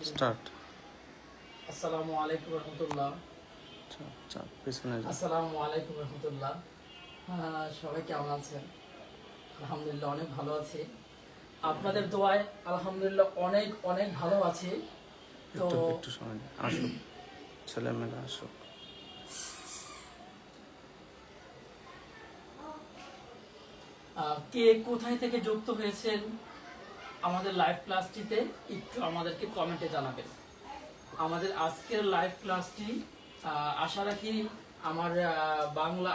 Start. আসসালামু আলাইকুম রহমতুল্লাহ। আসসালামু আলাইকুম রহমতুল্লাহ। সবাই কেমন আছেন? আলহামদুলিল্লাহ অনেক ভালো আছি, আপনাদের দোয়ায় আলহামদুলিল্লাহ অনেক অনেক ভালো আছি। তো একটু সময় আসুক, ছেলেমেয়েরা আসুক। কে কোথায় থেকে যুক্ত হয়েছেন আমাদের লাইভ ক্লাসটিতে একটু আমাদেরকে কমেন্টে জানাবেন। আমাদের আজকের লাইভ ক্লাসটি আশা রাখি আমার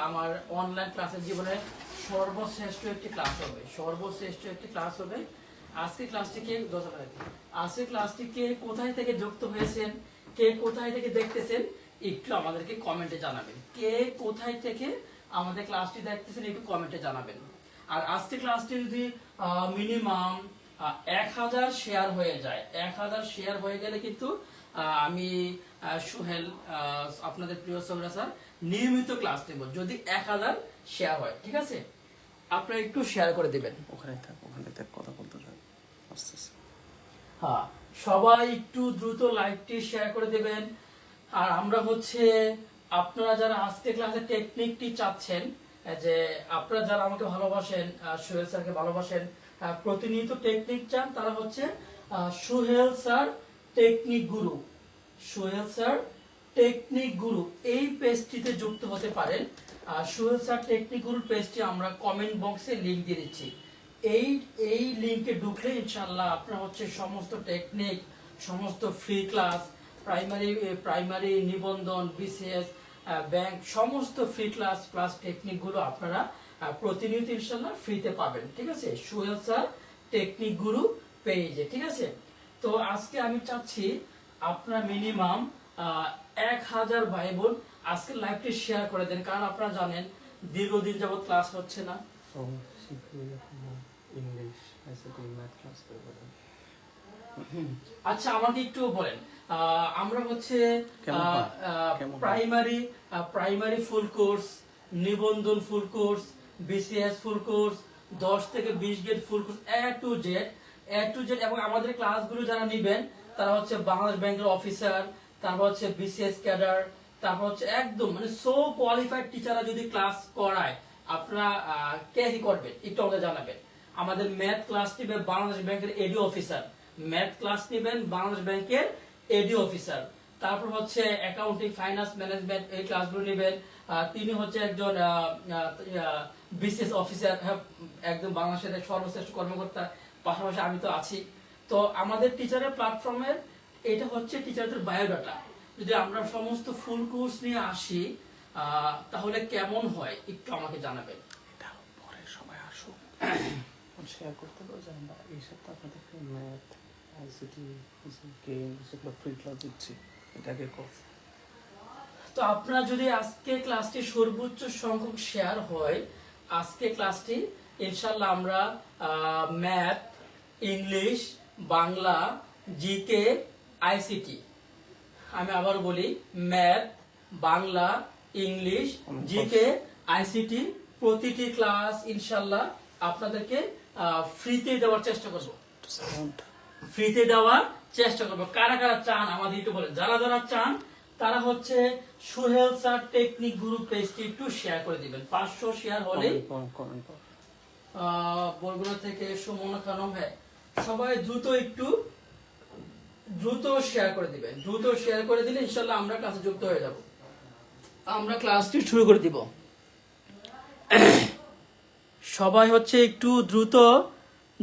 আমার অনলাইন ক্লাসের জীবনে সর্বশ্রেষ্ঠ একটি ক্লাস হবে। আজকে ক্লাসটিকে কোথায় থেকে যুক্ত হয়েছেন, কে কোথায় থেকে দেখতেছেন একটু আমাদেরকে কমেন্টে জানাবেন। কে কোথায় থেকে আমাদের ক্লাসটি দেখতেছেন একটু কমেন্টে জানাবেন। আর আজকে ক্লাসটি যদি মিনিমাম 1000 শেয়ার হয়ে যায়, 1000 শেয়ার হয়ে গেলে কিন্তু আমি সোহেল আপনাদের প্রিয় সোহেল স্যার নিয়মিত ক্লাস নেব, যদি 1000 শেয়ার হয়। ঠিক আছে, আপনারা একটু শেয়ার করে দিবেন। ওখানে থাক কথা বলতে থাক আস্তে আস্তে। হ্যাঁ, সবাই একটু দ্রুত লাইভটি শেয়ার করে দেবেন। আর আমরা আপনারা যারা আজকে ক্লাসে টেকনিকটি চাচ্ছেন, যে আপনারা যারা আমাকে ভালোবাসেন, সোহেল স্যারকে ভালোবাসেন, প্রতিনিয়ত টেকনিক চান, তারা সোহেল স্যার টেকনিক গুরু, সোহেল স্যার টেকনিক গুরু এই পেজটিতে যুক্ত হতে পারেন। সোহেল স্যার টেকনিক গুরুর পেজটি আমরা কমেন্ট বক্সে লিংক দিয়ে দিচ্ছি। এই লিংকে ঢুকলে ইনশাআল্লাহ আপনারা সমস্ত টেকনিক, সমস্ত ফ্রি ক্লাস, প্রাইমারি নিবন্ধন, বিসিএস, ব্যাংক, সমস্ত ফ্রি ক্লাস প্লাস টেকনিক গুলো আপনারা প্রতিনিয়ত ইনশাআল্লাহ ফ্রিতে পাবেন। ঠিক আছে, সোহেল স্যার টেকনিক গুরু পেজে। ঠিক আছে, তো আজকে আমি চাচ্ছি আপনারা মিনিমাম 1000 ভাই বোন আজকে লাইভটি শেয়ার করে দেন, কারণ আপনারা জানেন দীর্ঘদিন যাবত ক্লাস হচ্ছে না। আচ্ছা, আমাকে একটু বলেন, আমরা প্রাইমারি ফুল কোর্স, নিবন্ধন full course, BCS full course, 10 থেকে 20 gate full course, A to Z, এবং আমাদের ক্লাসগুলো যারা নেবেন তারা বাংলাদেশ ব্যাংকের অফিসার, তারপর বিসিএস ক্যাডার, তারপর একদম সো কোয়ালিফাইড টিচাররা যদি ক্লাস করায়, আপনারা কে করবেন একটু আমাদের জানাবেন। আমাদের ম্যাথ ক্লাস নিবে বাংলাদেশ ব্যাংকের এডি অফিসার, ম্যাথ ক্লাস নেবেন বাংলাদেশ ব্যাংকের এডি অফিসার। তারপর অ্যাকাউন্টিং, ফাইন্যান্স, ম্যানেজমেন্ট এই ক্লাসগুলো নেবেন, তিনি একজন বিসিএস অফিসার, একদম বাংলাদেশের সর্বশ্রেষ্ঠ কর্মকর্তা। পাশাপাশি আমি তো আছি। তো আমাদের টিচারের প্ল্যাটফর্মের এটা টিচারদের বায়োডাটা। যদি আমরা সমস্ত ফুল কোর্স নিয়ে আসি তাহলে কেমন হয় একটু আমাকে জানাবেন। এটা পরে সবাই আসুক, শেয়ার করতে পারবো যে আমরা এই সপ্তাহে আপনাদেরকে ম্যাথ, আইসিটি, গেম যেগুলো ফ্রি ক্লাস দিচ্ছি, এটাকে করতে। তো আপনারা যদি আজকে ক্লাসটি সর্বোচ্চ সংখ্যক শেয়ার হয়, আজকে ক্লাসটি ইনশাআল্লাহ আমরা math, English, Bangla, GK, ICT, আমি আবার বলি, math, Bangla, English, GK, ICT প্রতিটি ক্লাস ইনশাআল্লাহ আপনাদেরকে ফ্রিতে দেওয়ার চেষ্টা করব। কারা কারা চান আমাদের একটু বলেন। যারা যারা চান তারা সোহেল স্যার টেকনিক গ্রুপ পেজটি একটু শেয়ার করে দিবেন। 500 শেয়ার হলে বরগুনা থেকে সুমনা খানম, হ্যাঁ সবাই দ্রুত শেয়ার করে দিবেন। দ্রুত শেয়ার করে দিলে ইনশাআল্লাহ আমরা ক্লাসে যুক্ত হয়ে যাব। আমরা ক্লাসটি শুরু করে দিব। সবাই একটু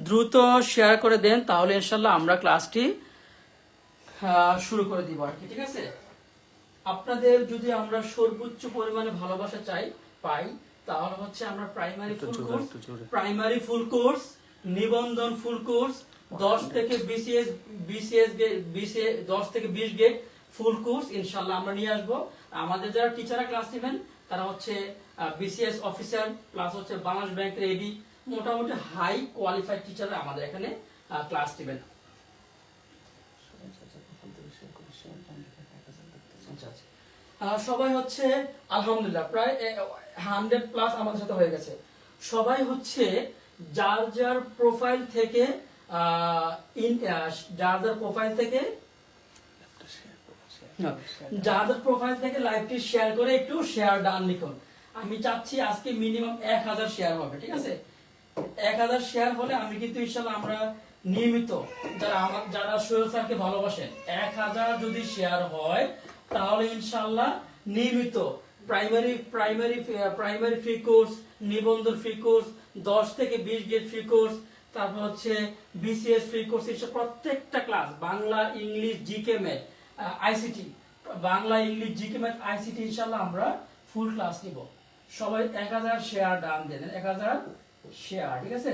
দ্রুত শেয়ার করে দেন, তাহলে ইনশাআল্লাহ আমরা ক্লাসটি শুরু করে দিব আর কি। ঠিক আছে, আপনাদের যদি আমরা সর্বোচ্চ পরিমাণে ভালোবাসা পাই, তাহলে আমরা প্রাইমারি ফুল কোর্স, নিবন্ধন ফুল কোর্স, 10 থেকে 20 গেট ফুল কোর্স ইনশাআল্লাহ আমরা নিয়ে আসব। আমাদের যারা টিচাররা ক্লাস নেবেন তারা বিসিএস অফিসার প্লাস বাংলাদেশ ব্যাংকের এডি, মোটামুটি হাই কোয়ালিফাইড টিচাররা আমাদের এখানে ক্লাস নেবেন। সবাই আলহামদুলিল্লাহ প্রায় 100+ আমাদের সাথে হয়ে গেছে। সবাই যার যার প্রোফাইল থেকে যার প্রোফাইল থেকে একটা শেয়ার করো, যাদের প্রোফাইল থেকে লাইভটি শেয়ার করে একটু শেয়ার ডান লিখুন। আমি চাচ্ছি আজকে মিনিমাম 1000 শেয়ার হবে, ঠিক আছে? 1000 শেয়ার হলে আমি কিন্তু ইনশাআল্লাহ আমরা নিয়মিত যারা সোহেল স্যারকে ভালোবাসেন 1000 যদি শেয়ার হয় তাহলে ইনশাআল্লাহ নিয়মিত প্রাইমারি ফ্রি কোর্স, নিবন্ধন ফ্রি কোর্স, 10 থেকে 20 গেট ফ্রি কোর্স, তারপর হচ্ছে বিসিএস ফ্রি কোর্স, এসব প্রত্যেকটা class Bangla, English, GK, math, ICT, Bangla, English, GK, math, ICT ইনশাআল্লাহ আমরা ফুল ক্লাস নিব। সবাই 1000 শেয়ার ডান দেন, 1000 শেয়ার, ঠিক আছে?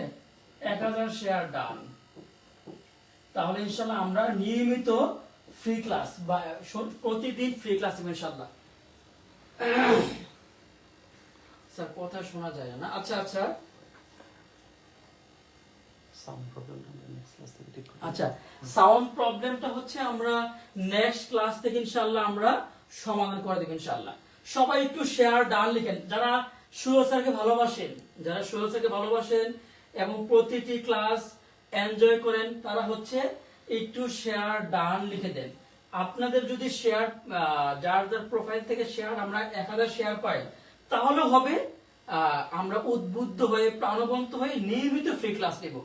1000 শেয়ার ডান, তাহলে ইনশাআল্লাহ আমরা নিয়মিত ফ্রি ক্লাস বা প্রতিদিন ফ্রি ক্লাস দিব ইনশাআল্লাহ। স্যার কথা শোনা যায় না। আচ্ছা আচ্ছা সাউন্ড প্রবলেম আমরা নেক্সট ক্লাস থেকে ঠিক করব। আচ্ছা, সাউন্ড প্রবলেমটা হচ্ছে আমরা নেক্সট ক্লাস থেকে ইনশাআল্লাহ আমরা সমাধান করে দেব ইনশাআল্লাহ। সবাই একটু শেয়ার ডান লিখেন যারা সোহেল স্যারকে ভালোবাসেন, এবং প্রতিটি ক্লাস এনজয় করেন, তারা হচ্ছে একটু শেয়ার ডান লিখে দেন। আপনাদের যদি শেয়ার যার প্রোফাইল থেকে শেয়ার আমরা 1000 শেয়ার পাই তাহলে হবে আমরা উদ্বুদ্ধ হয়ে প্রাণবন্ত হয়ে নিয়মিত ফ্রি ক্লাস নেব।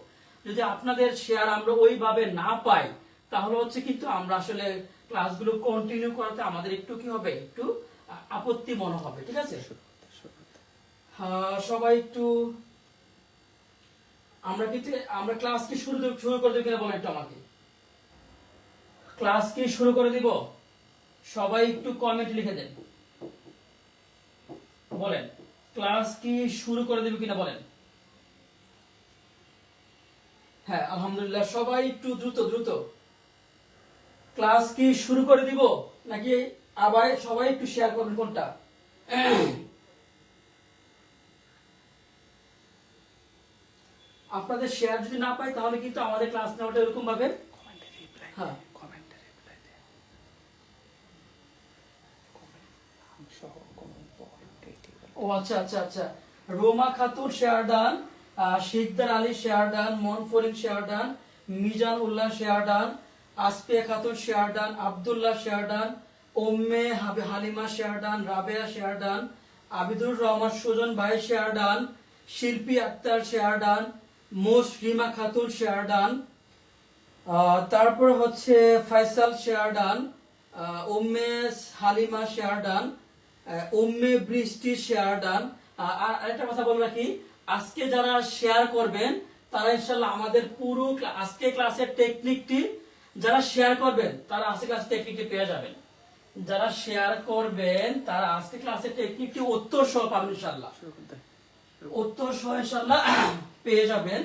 যদি আপনাদের শেয়ার আমরা ওইভাবে না পাই তাহলে হচ্ছে কিন্তু আমরা আসলে ক্লাসগুলো কন্টিনিউ করাতে আমাদের একটু কি হবে, একটু আপত্তি মনে হবে, ঠিক আছে? সবাই একটু আমরা ক্লাস কি শুরু করে দেব কিনা বলেন একটু আমাকে। ক্লাস কি শুরু করে দিব? সবাই একটু কমেন্ট লিখে দেন, বলেন ক্লাস কি শুরু করে দেব কিনা বলেন। হ্যাঁ আলহামদুলিল্লাহ, সবাই একটু দ্রুত ক্লাস কি শুরু করে দিব নাকি আবার সবাই একটু শেয়ার করবেন কোনটা? আপনাদের শেয়ার যদি না পাই তাহলে কিন্তু আমাদের ক্লাস নেওয়াটা এরকম ভাবে কমেন্টে রিপ্লাই হ্যাঁ কমেন্টে রিপ্লাই দেন, কমেন্ট নাম সহ কমেন্ট ও আচ্ছা আচ্ছা আচ্ছা, Roma Khatun share done, Sikdar Ali share done, Monfarin share done, Mizan Ullah share done, Aspia Khatun share done, Abdullah share done, Umme Halima share done, Rabeya share done, Abidur Rahman Sujan ভাই share done, Shilpi Akter share done, Rima Khatun share done, তারপর হচ্ছে Faisal share done, Umme Halima share done, Umme Brishti share ডান। আর একটা কথা বলে রাখি, আজকে যারা শেয়ার করবেন তারা ইনশাআল্লাহ আমাদের পুরো আজকে ক্লাসের টেকনিকটি যারা শেয়ার করবেন তারা আজকে ক্লাসের টেকনিকটি পেয়ে যাবেন। যারা শেয়ার করবেন তারা আজকে ক্লাসের টেকনিকটি উত্তর সহ পাবেন ইনশাআল্লাহ, উত্তর সহ ইনশাআল্লাহ পেয়ে যাবেন।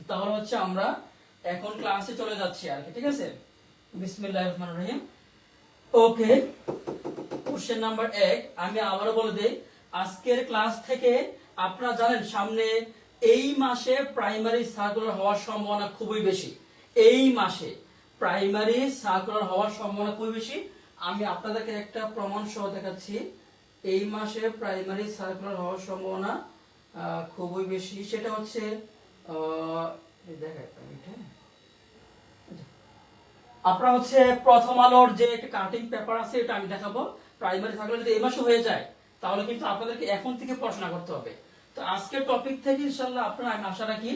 তাহলে হচ্ছে আমরা এখন ক্লাসে চলে যাচ্ছি আর কি, ঠিক আছে? বিসমিল্লাহির রহমানির রহিম। ওকে, কোশ্চেন নাম্বার 1 আমি আবারও বলে দেই, আজকের ক্লাস থেকে আপনারা জানেন সামনে এই মাসে প্রাইমারি সার্কুলার হওয়ার সম্ভাবনা খুবই বেশি। এই মাসে প্রাইমারি সার্কুলার হওয়ার সম্ভাবনা খুবই বেশি। আমি আপনাদেরকে একটা প্রমাণ সহ দেখাচ্ছি। এই মাসে প্রাইমারি সার্কুলার হওয়ার সম্ভাবনা খুবই বেশি। সেটা হচ্ছে আপনারা হচ্ছে প্রথম আলোর যে একটা কাটিং পেপার আছে এটা আমি দেখাবো। প্রাইমারি সার্কুলার যদি এই মাসে হয়ে যায় তাহলে কিন্তু আপনাদেরকে এখন থেকে পড়াশোনা করতে হবে। তো আজকের টপিক থেকে ইনশাআল্লাহ আপনারা আমি আশা রাখি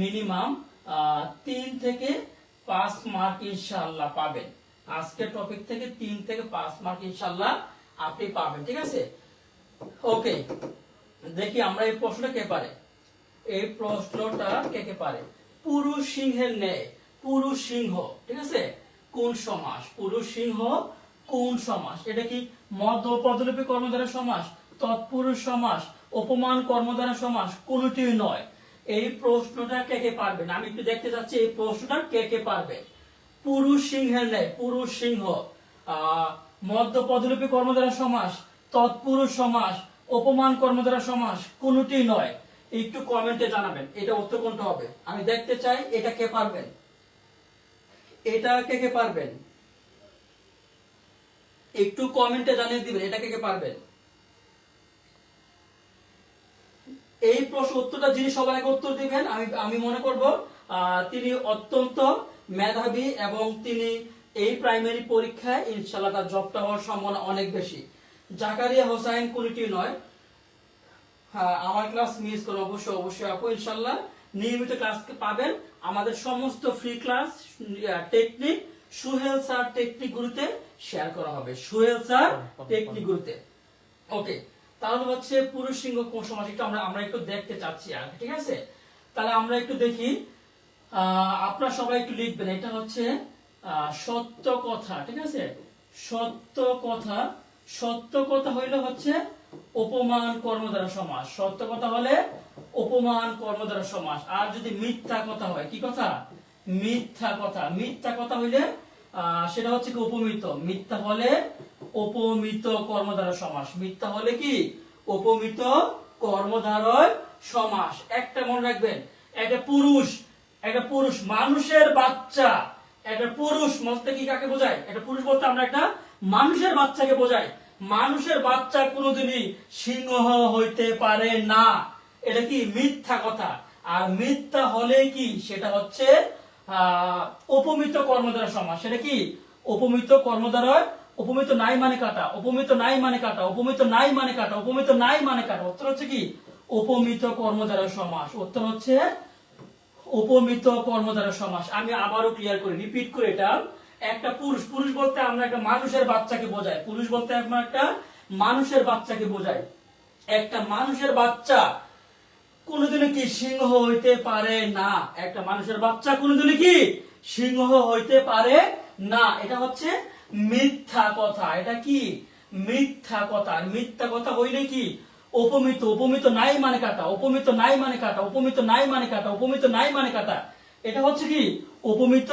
মিনিমাম 3 থেকে 5 মার্ক ইনশাআল্লাহ পাবেন। আজকের টপিক থেকে 3 থেকে 5 মার্ক ইনশাআল্লাহ আপনি পাবেন, ঠিক আছে? ওকে, দেখি আমরা এই প্রশ্নটা কে পারে। এই প্রশ্নটা কে পারে? পুরুষ সিংহের ন্যায় পুরুষ সিংহ, ঠিক আছে? কোন সমাস? পুরুষ সিংহ কোন সমাস? এটা কি মধ্য পদলোপী কর্মধারয় সমাস, তৎপুরুষ সমাস, উপমান কর্মধারয় সমাস? কোনটি নয়। এই প্রশ্নটা কে পারবেন? আমি একটু দেখতে চাচ্ছি এই প্রশ্নটা কে পারবে। পুরুষ সিংহের ন্যায় পুরুষ সিংহ, মধ্য পদলোপী কর্মধারয় সমাস, তৎপুরুষ সমাস, উপমান কর্মধারয় সমাস? কোনটি নয়। একটু কমেন্টে জানাবেন এটা উত্তর কোনটা হবে। আমি দেখতে চাই এটা কে পারবেন, এটা কে পারবেন, একটু কমেন্টে জানিয়ে দিবেন এটা কে পারবেন। এই প্রশ্ন উত্তরটা যিনি সবার আগে উত্তর দিবেন আমি মনে করব তিনি অত্যন্ত মেধাবী এবং তিনি এই প্রাইমারি পরীক্ষায় ইনশাআল্লাহ তার জবটা হওয়ার সম্ভাবনা অনেক বেশি। জাকারিয়া হোসাইন কোনটি নয়। হ্যাঁ, আমার ক্লাস মিস করে অবশ্যই আপু ইনশাআল্লাহ নিয়মিত ক্লাস পাবেন। আমাদের সমস্ত free class technique Suhel sir technique গুরুতে শেয়ার করা হবে, সুহেল স্যার টেকনিক গুরুতে। ওকে, তাহলে হচ্ছে পুরুষ সিংহ কোন সমাস একটু আমরা একটু দেখতে চাচ্ছি আর, ঠিক আছে? তাহলে আমরা একটু দেখি, আপনারা সবাই একটু লিখবেন। এটা হচ্ছে সত্য কথা, ঠিক আছে? সত্য কথা, সত্য কথা হইলে হচ্ছে উপমান কর্মদ্বারা সমাস। সত্য কথা হলে উপমান কর্মদ্বারা সমাস। আর যদি মিথ্যা কথা হয়, কি কথা? মিথ্যা কথা। মিথ্যা কথা হইলে সেটা হচ্ছে কি উপমিত। মিথ্যা হলে উপমিত কর্মদ্বারা সমাস। মিথ্যা হলে কি উপমিত কর্মধারয় সমাস। একটা মনে রাখবেন, একটা পুরুষ মানুষের বাচ্চা, একটা পুরুষ বলতে কি কাকে বোঝায়? একটা পুরুষ বলতে আমরা একটা মানুষের বাচ্চাকে বোঝাই। মানুষের বাচ্চা কোনোদিনই সিংহ হইতে পারে না, এটা কি মিথ্যা কথা। আর মিথ্যা হলে কি সেটা হচ্ছে উপমিত কর্মদ্বারা সমাস। সেটা কি উপমিত কর্মদ্বারয়। উপমিত নাই মানে কাটা, উপমিত নাই মানে কাটা, উপমিত নাই মানে কাটা, উপমিত নাই মানে কাটা। উত্তর হচ্ছে কি উপমিত কর্মদ্বারা সমাস। উত্তর হচ্ছে উপমিত কর্মদ্বারা সমাস। আমি আবারও ক্লিয়ার করে রিপিট করে এটা, একটা পুরুষ বলতে আমরা একটা মানুষের বাচ্চাকে বোঝাই। পুরুষ বলতে আমরা একটা মানুষের বাচ্চাকে বোঝাই। একটা মানুষের বাচ্চা কোনোদিনও কি সিংহ হইতে পারে না। একটা মানুষের বাচ্চা কোনোদিনও কি সিংহ হইতে পারে না। এটা হচ্ছে মিথ্যা কথা। এটা কি মিথ্যা কথা। মিথ্যা কথা হইলে কি উপমিত। উপমিত নাই মানে কাটা, উপমিত নাই মানে কাটা, উপমিত নাই মানে কাটা, উপমিত নাই মানে কাটা। এটা হচ্ছে কি উপমিত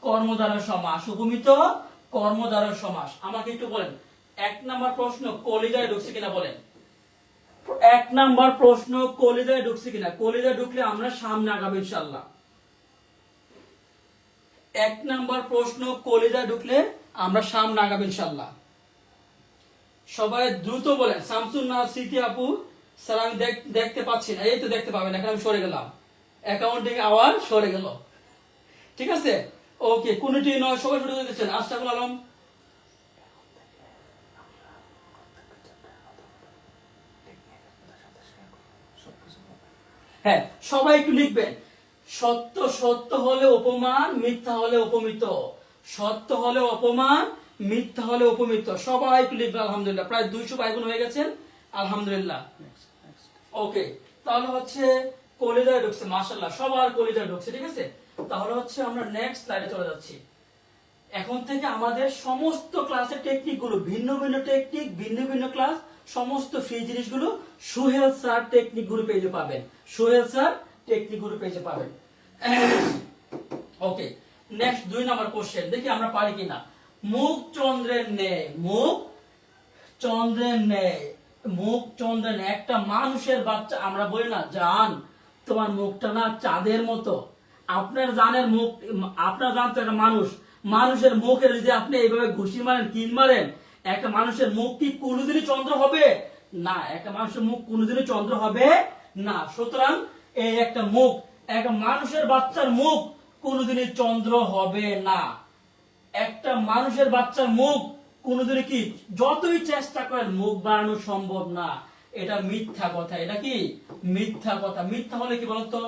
কর্মদ্বারা সমাস। উপমিত কর্মদ্বারা সমাস। আমাকে একটু বলেন, 1 নাম্বার প্রশ্ন কলিজায় ঢুকছে কিনা বলেন। 1 নাম্বার প্রশ্ন কলিজায় ঢুকছে কিনা। কলিজায় ঢুকলে আমরা সামনে আগাবো ইনশাআল্লাহ। 1 নাম্বার প্রশ্ন কলিজায় ঢুকলে আমরা সামনে আগাবো ইনশাআল্লাহ। সবাই দ্রুত বলেন। শামসুন নাহার স্মৃতি আপু, স্যার আমি দেখতে পাচ্ছি না। এই তো দেখতে পাবেন, এখন আমি সরে গেলাম, অ্যাকাউন্টিং আওয়ার সরে গেল, ঠিক আছে? ওকে, কোনটি নয়, সবাই শুরু করে দিচ্ছেন। আশরাফুল আলম, হ্যাঁ সবাই একটু লিখবেন। সত্য সত্য হলে উপমান, মিথ্যা হলে উপমিত। সত্য হলে অপমান, মিথ্যা হলে উপমিত। সবাই একটু লিখবে। আলহামদুলিল্লাহ, প্রায় 200 ভাই বোন হয়ে গেছেন, আলহামদুলিল্লাহ। ওকে, তাহলে হচ্ছে কলিজায় ঢুকছে, মাশাআল্লাহ সবার কলিজায় ঢুকছে, ঠিক আছে? তাহলে হচ্ছে আমরা নেক্সট স্লাইডে চলে যাচ্ছি। এখন থেকে আমাদের সমস্ত ক্লাসের টেকনিক গুলো, ভিন্ন ভিন্ন টেকনিক, ভিন্ন ভিন্ন ক্লাস, সমস্ত ফ্রি জিনিসগুলো সুহেল স্যার টেকনিক গুলো পেজে পাবেন। সুহেল স্যার টেকনিক গুলো পেজে পাবেন। ওকে, নেক্সট 2 নাম্বার কোশ্চেন, দেখি আমরা পারি কিনা। মুখ চন্দ্রের ন্যায়, মুখ চন্দ্রের ন্যায়, মুখ চন্দ্রের ন্যায়। একটা মানুষের বাচ্চা, আমরা বলি না জান তোমার মুখটা না চাঁদের মতো। আপনার জানের মুখ, আপনার জান তো একটা মানুষ, মানুষের মুখের যদি আপনি এইভাবে ঘুষি মারেন, কিল মারেন, একটা মানুষের মুখ কি কোনোদিনই চন্দ্র হবে না। একটা মানুষের মুখ কোনোদিনই চন্দ্র হবে না। সুতরাং এই একটা মুখ, একটা মানুষের বাচ্চার মুখ কোনোদিনই চন্দ্র হবে না। একটা মানুষের বাচ্চার মুখ কোনোদিনই কি, যতই চেষ্টা করেন মুখ বাড়ানো সম্ভব না। এটা মিথ্যা কথা। এটা কি মিথ্যা কথা। মিথ্যা হলে কি বলতো,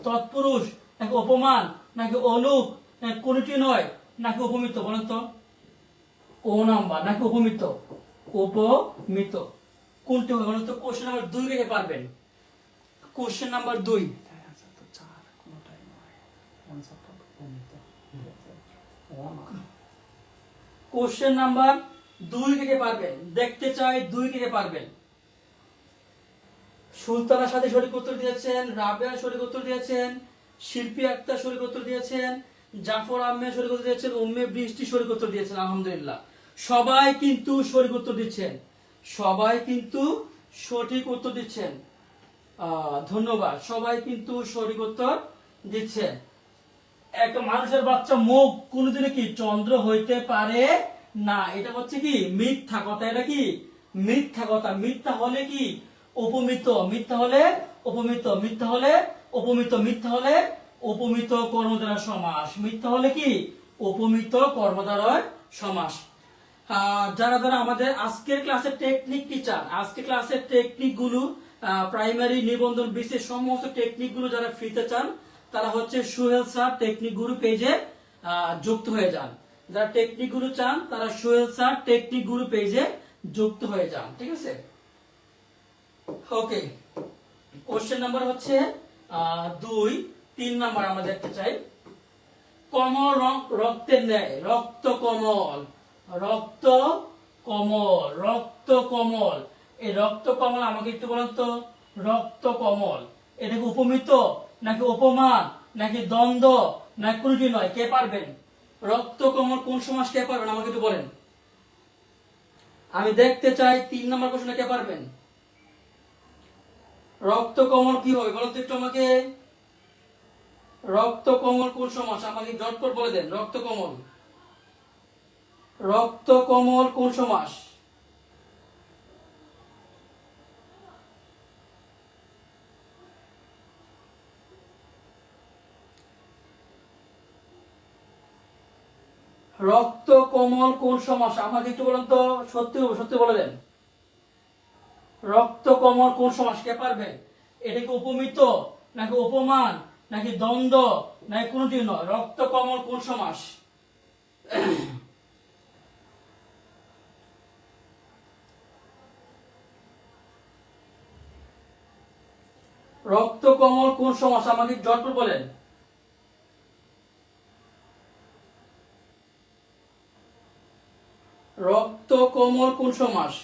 তৎপুরুষ নাকি অপমান নাকি অলুক নাকি কোনটি নয় নাকি উপমিত বলেন তো? ও নাম্বার নাকি উপমিত? উপমিত কোনটি হবে বলেন তো? কোশ্চেন নাম্বার 2 রেখে পারবেন। কোশ্চেন নাম্বার 2, অ্যান্সার তো 4 কোনটাই নয়, অ্যান্সার তো উপমিত। কোশ্চেন নাম্বার 2 থেকে পারবেন, দেখতে চাই 2 থেকে পারবেন। সুলতানার সাথে সঠিক উত্তর দিয়েছেন, রাবেয়া সঠিক উত্তর দিয়েছেন, শিল্পী আক্তার সঠিক উত্তর দিয়েছেন, জাফর আহমেদ সঠিক উত্তর দিয়েছেন, উম্মে বৃষ্টি সঠিক উত্তর দিয়েছেন। আলহামদুলিল্লাহ, সবাই কিন্তু সঠিক উত্তর দিচ্ছেন, সবাই কিন্তু সঠিক উত্তর দিচ্ছেন। ধন্যবাদ, সবাই কিন্তু সঠিক উত্তর দিচ্ছেন। একটা মানুষের বাচ্চা মুখ কোনোদিনও কি চন্দ্র হইতে পারে না। এটা হচ্ছে কি মিথ্যা কথা। এটা কি মিথ্যা কথা। মিথ্যা হলে কি উপমিত, মিথ্যা হলে উপমিত, মিথ্যা হলে উপমিত, মিথ্যা হলে উপমিত কর্মধারয় সমাস। মিথ্যা হলে কি উপমিত কর্মধারয় সমাস। যারা যারা আমাদের আজকের ক্লাসের টেকনিক টিচার, আজকের ক্লাসের টেকনিক গুলো প্রাইমারি নিবন্ধন বিশেষ সমস্ত টেকনিক গুলো যারা ফ্রিতে চান তারা হচ্ছে সোহেল স্যার টেকনিক গুরু পেজে যুক্ত হয়ে যান। যারা টেকনিক গুলো চান তারা সোহেল স্যার টেকনিক গুরু পেজে যুক্ত হয়ে যান। ঠিক আছে, ওকে। কোশ্চেন নাম্বার হচ্ছে 2, 3 নাম্বার আমরা দেখতে চাই। কমল রক্তের ন্যায়, রক্ত কমল, রক্ত কমল, রক্ত কমল। এই রক্ত কমল আমাকে একটু বলেন তো, রক্ত কমল এটা কি উপমিত নাকি উপমান নাকি দ্বন্দ্ব নাকি কোনটি নয়? কে পারবেন? রক্ত কমল কোন সমাস কে পারবেন আমাকে একটু বলেন। আমি দেখতে চাই 3 নাম্বার কোশ্চেন কে পারবেন? রক্ত কমল কি হবে বলো তো একটু আমাকে। রক্ত কমল কোন সমাস আমাকে ঝটপট বলে দেন। রক্ত কমল, রক্ত কমল কোন সমাস? রক্ত কমল কোন সমাস আমাকে একটু বলেন তো, সত্যি সত্যি বলে দেন। রক্ত কমল কোন সমাস কে পারবে? এটা কি উপমিত নাকি উপমান নাকি দ্বন্দ্ব নাকি কোনটি নয়? রক্ত কমল কোন সমাস? রক্ত কমল কোন সমাস আমাকে ঝটপট বলেন। রক্ত কমল কোন সমাস?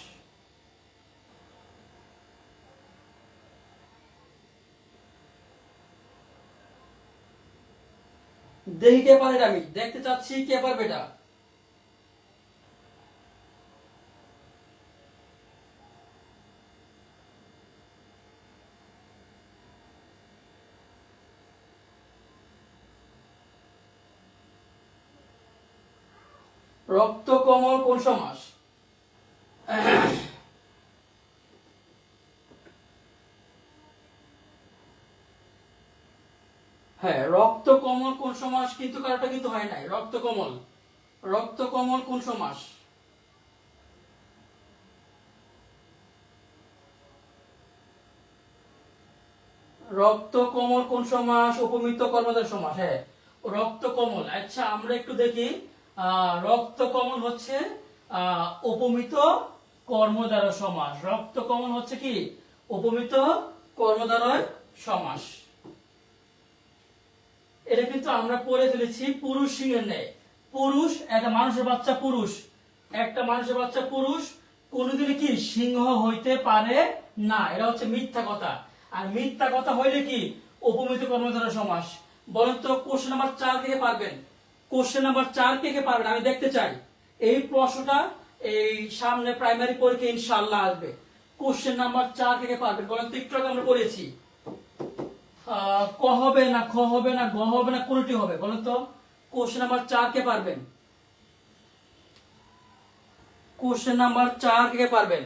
দেখি কে পারে, আমি দেখতে চাচ্ছি কে পারবে এটা। রক্ত কমল কোন সমাস? হ্যাঁ, রক্ত কমল কোন সমাস, কিন্তু কারোটা কিন্তু হয় নাই। রক্ত কমল, রক্ত কমল কোন সমাস? রক্ত কমল কোন সমাস? উপমিত কর্মধারয় সমাস। হ্যাঁ, রক্ত কমল। আচ্ছা আমরা একটু দেখি। রক্ত কমল হচ্ছে উপমিত কর্মধারয় সমাস। রক্ত কমল হচ্ছে কি উপমিত কর্মধারয় সমাস। এটা কিন্তু আমরা পড়ে ফেলেছি পুরুষ সিংহের ন্যায়। পুরুষ, একটা মানুষের বাচ্চা পুরুষ, একটা মানুষের বাচ্চা পুরুষ কোনোদিনই কি সিংহ হইতে পারে না। এটা হচ্ছে মিথ্যা কথা। আর মিথ্যা কথা হইলে কি উপমিত কর্মধারয় সমাস। বলেন তো কোশ্চেন নাম্বার 4 থেকে পারবেন? কোশ্চেন নাম্বার 4 থেকে পারবেন আমি দেখতে চাই। এই প্রশ্নটা এই সামনে প্রাইমারি পরীক্ষা ইনশাআল্লাহ আসবে। কোশ্চেন নাম্বার 4 থেকে পারবেন? বলেন তো, একটু আগে আমরা পড়েছি ক হবে না খ হবে না গ হবে না কোনটি হবে বলেন তো। কোশ্চেন নাম্বার 4 কে পারবেন? কোশ্চেন নাম্বার 4 কে পারবেন?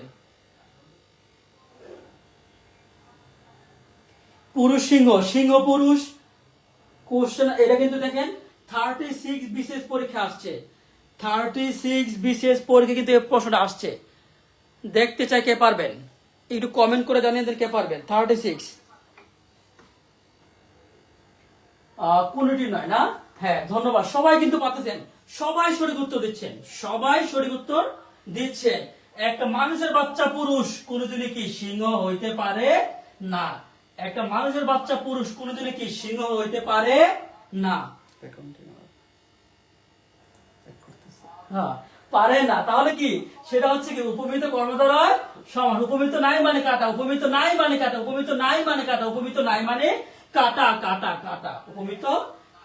পুরুষ সিংহ, সিংহ পুরুষ। কোশ্চেন এটা কিন্তু দেখেন 36 বিশেষ পরীক্ষা আসছে। 36 বিশেষ পরীক্ষা কিন্তু এই প্রশ্নটা আসছে। দেখতে চাই কে পারবেন, একটু কমেন্ট করে জানিয়ে দেন কে পারবেন। 36 কোনটি নয় না? হ্যাঁ, ধন্যবাদ। সবাই কিন্তু পাচ্ছেন, সবাই সঠিক উত্তর দিচ্ছেন, সবাই সঠিক উত্তর দিচ্ছেন। একটা মানুষের বাচ্চা পুরুষ কোনোদিনই কি সিংহ হইতে পারে না। একটা মানুষের বাচ্চা পুরুষ কোনোদিনই কি সিংহ হইতে পারে না। হ্যাঁ, পারে না। তাহলে কি সেটা হচ্ছে কি উপমিত কর্মধারয় সমাস। উপমিত নাই মানে কাটা, উপমিত নাই মানে কাটা, উপমিত নাই মানে কাটা, উপমিত নাই মানে কাটা কাটা কাটা। উপমিত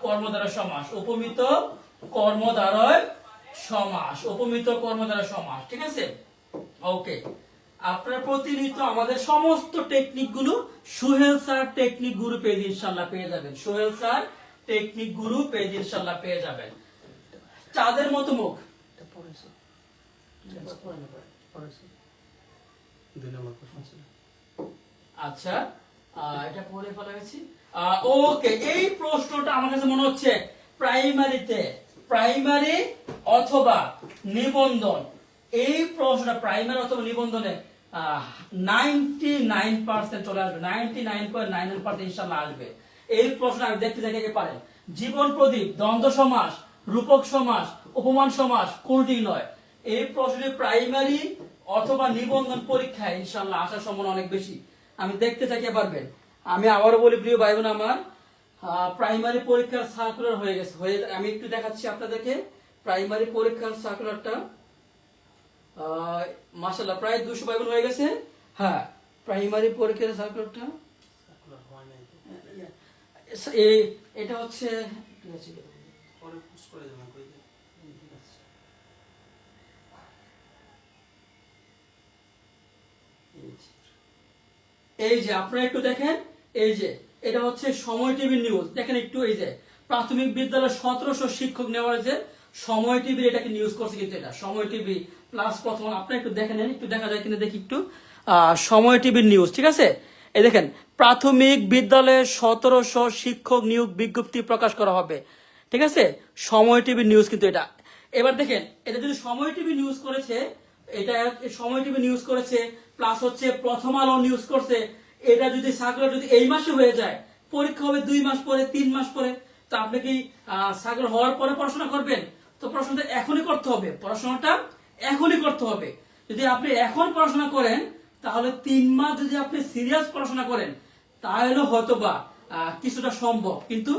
কর্মধারয় সমাস, উপমিত কর্মধারয় সমাস, উপমিত কর্মধারয় সমাস। ঠিক আছে, ওকে। আপনারা প্রতিনিয়ত আমাদের সমস্ত টেকনিক গুলো সোহেল স্যার টেকনিক গুরু পেজ ইনশাআল্লাহ পেয়ে যাবেন। সোহেল স্যার টেকনিক গুরু পেজ ইনশাআল্লাহ পেয়ে যাবেন। চাঁদের মতো মুখ, এটা পড়েছি, পড়েছি 2 নম্বর প্রশ্ন ছিল। আচ্ছা এটা পড়ে ফেলা গেছি। ওকে, এই প্রশ্নটা আমার কাছে মনে হচ্ছে প্রাইমারি অথবা নিবন্ধন, এই প্রশ্নটা প্রাইমারি অথবা নিবন্ধনে 99% চলে আসবে, 99.99% ইনশাআল্লাহ আসবে। এই প্রশ্ন আমি দেখতে চাই কে পারেন। জীবন প্রদীপ, দ্বন্দ্ব সমাস, রূপক সমাস, উপমান সমাস কোনটি নয়। এই প্রশ্নটি প্রাইমারি অথবা নিবন্ধন পরীক্ষায় ইনশাআল্লাহ আসার সম্ভাবনা অনেক বেশি। আমি দেখতে চাই কে পারবেন। আমি আবারও বলি প্রিয় ভাই বোন আমার, প্রাইমারি পরীক্ষার সার্কুলার হয়ে গেছে, আমি একটু দেখাচ্ছি আপনাদেরকে প্রাইমারি পরীক্ষার সার্কুলারটা। মাশাআল্লাহ প্রায় 200 ভাই বোন হয়ে গেছে। হ্যাঁ, প্রাইমারি পরীক্ষার সার্কুলারটা এটা হচ্ছে এই যে আপনারা একটু দেখেন, এই যে এটা হচ্ছে সময় টিভি নিউজ, দেখেন একটু, এই যে প্রাথমিক বিদ্যালয়ে 1700 শিক্ষক নেওয়ার যে সময় টিভি এটাকে নিউজ করছে, কিন্তু এটা সময় টিভি প্লাস প্রথম, আপনারা একটু দেখে নেন, একটু দেখা যায় কিনা দেখি একটু, সময় টিভির নিউজ, ঠিক আছে। এই দেখেন প্রাথমিক বিদ্যালয়ে 1700 শিক্ষক নিয়োগ বিজ্ঞপ্তি প্রকাশ করা হবে, ঠিক আছে, সময় টিভির নিউজ কিন্তু এটা। এবার দেখেন এটা যদি সময় টিভি নিউজ করেছে, এটা সময় টিভি নিউজ করেছে প্লাস হচ্ছে প্রথম আলো নিউজ করছে, এটা যদি সার্কুলার যদি এই মাসে হয়ে যায়, পরীক্ষা হবে 2 মাস পরে 3 মাস পরে, তো আপনি কি সার্কুলার হওয়ার পরে পড়াশোনা করবেন? তো পড়াশোনাটা এখনই করতে হবে, পড়াশোনাটা এখনই করতে হবে। যদি আপনি এখন পড়াশোনা করেন তাহলে 3 মাস যদি আপনি সিরিয়াস পড়াশোনা করেন তাহলে হয়তো বা কিছুটা সম্ভব, কিন্তু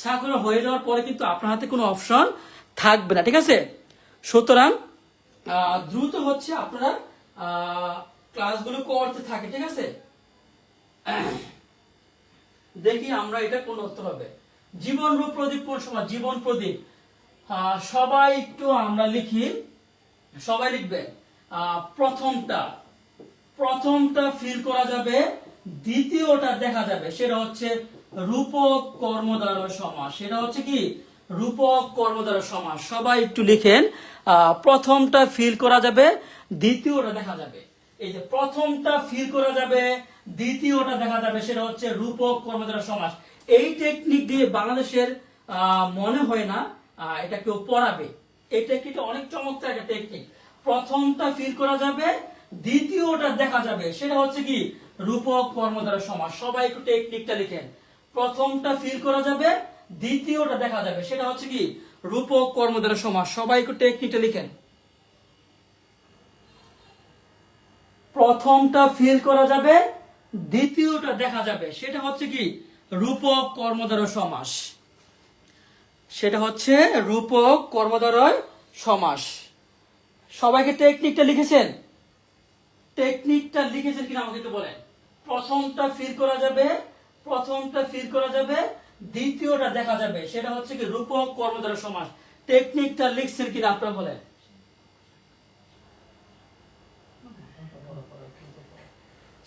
সার্কুলার হয়ে যাওয়ার পরে কিন্তু আপনার হাতে কোনো অপশন থাকবে না, ঠিক আছে। সুতরাং দ্রুত হচ্ছে আপনারা ক্লাসগুলো করতে থাকে, ঠিক আছে। দেখি আমরা এটা কোন উত্তর হবে। জীবন রূপ প্রদীপ কোন সময়? জীবন প্রদীপ সবাই একটু আমরা লিখি, সবাই লিখবে। প্রথমটা ফিল করা যাবে, দ্বিতীয়টা দেখা যাবে, সেটা হচ্ছে রূপক কর্মধারয় সমাস। সেটা হচ্ছে কি? রূপক কর্মধারয় সমাস। সবাই একটু লিখেন, প্রথমটা ফিল করা যাবে, দ্বিতীয়টা দেখা যাবে। এই যে প্রথমটা ফিল করা যাবে, দ্বিতীয়টা দেখা যাবে, সেটা হচ্ছে রূপক কর্মধারয় সমাস। এই টেকনিক দিয়ে বাংলাদেশের মনে হয় না এটা কেউ পড়াবে। এই টেকনিকটা অনেক চমৎকার একটা টেকনিক। প্রথমটা ফিল করা যাবে, দ্বিতীয়টা দেখা যাবে, সেটা হচ্ছে কি? রূপক কর্মধারয় সমাস। সবাই একটু টেকনিকটা লিখেন। প্রথমটা ফিল করা যাবে, দ্বিতীয়টা দেখা যাবে, সেটা হচ্ছে কি? রূপক কর্মধারয় সমাস। সবাই একটু টেকনিকটা লিখেন। প্রথমটা ফিল করা যাবে, দ্বিতীয়টা দেখা যাবে, সেটা হচ্ছে কি? রূপক কর্মধারয় সমাস। সেটা হচ্ছে রূপক কর্মধারয় সমাস। সবাইকে টেকনিকটা লিখেছেন? টেকনিকটা লিখেছেন কিনা আমাকে একটু বলেন। প্রথমটা ফিল করা যাবে, দ্বিতীয়টা দেখা যাবে, সেটা হচ্ছে কি? রূপক কর্মধারয় সমাস। টেকনিকটা লিখছেন কিনা আপনারা বলেন।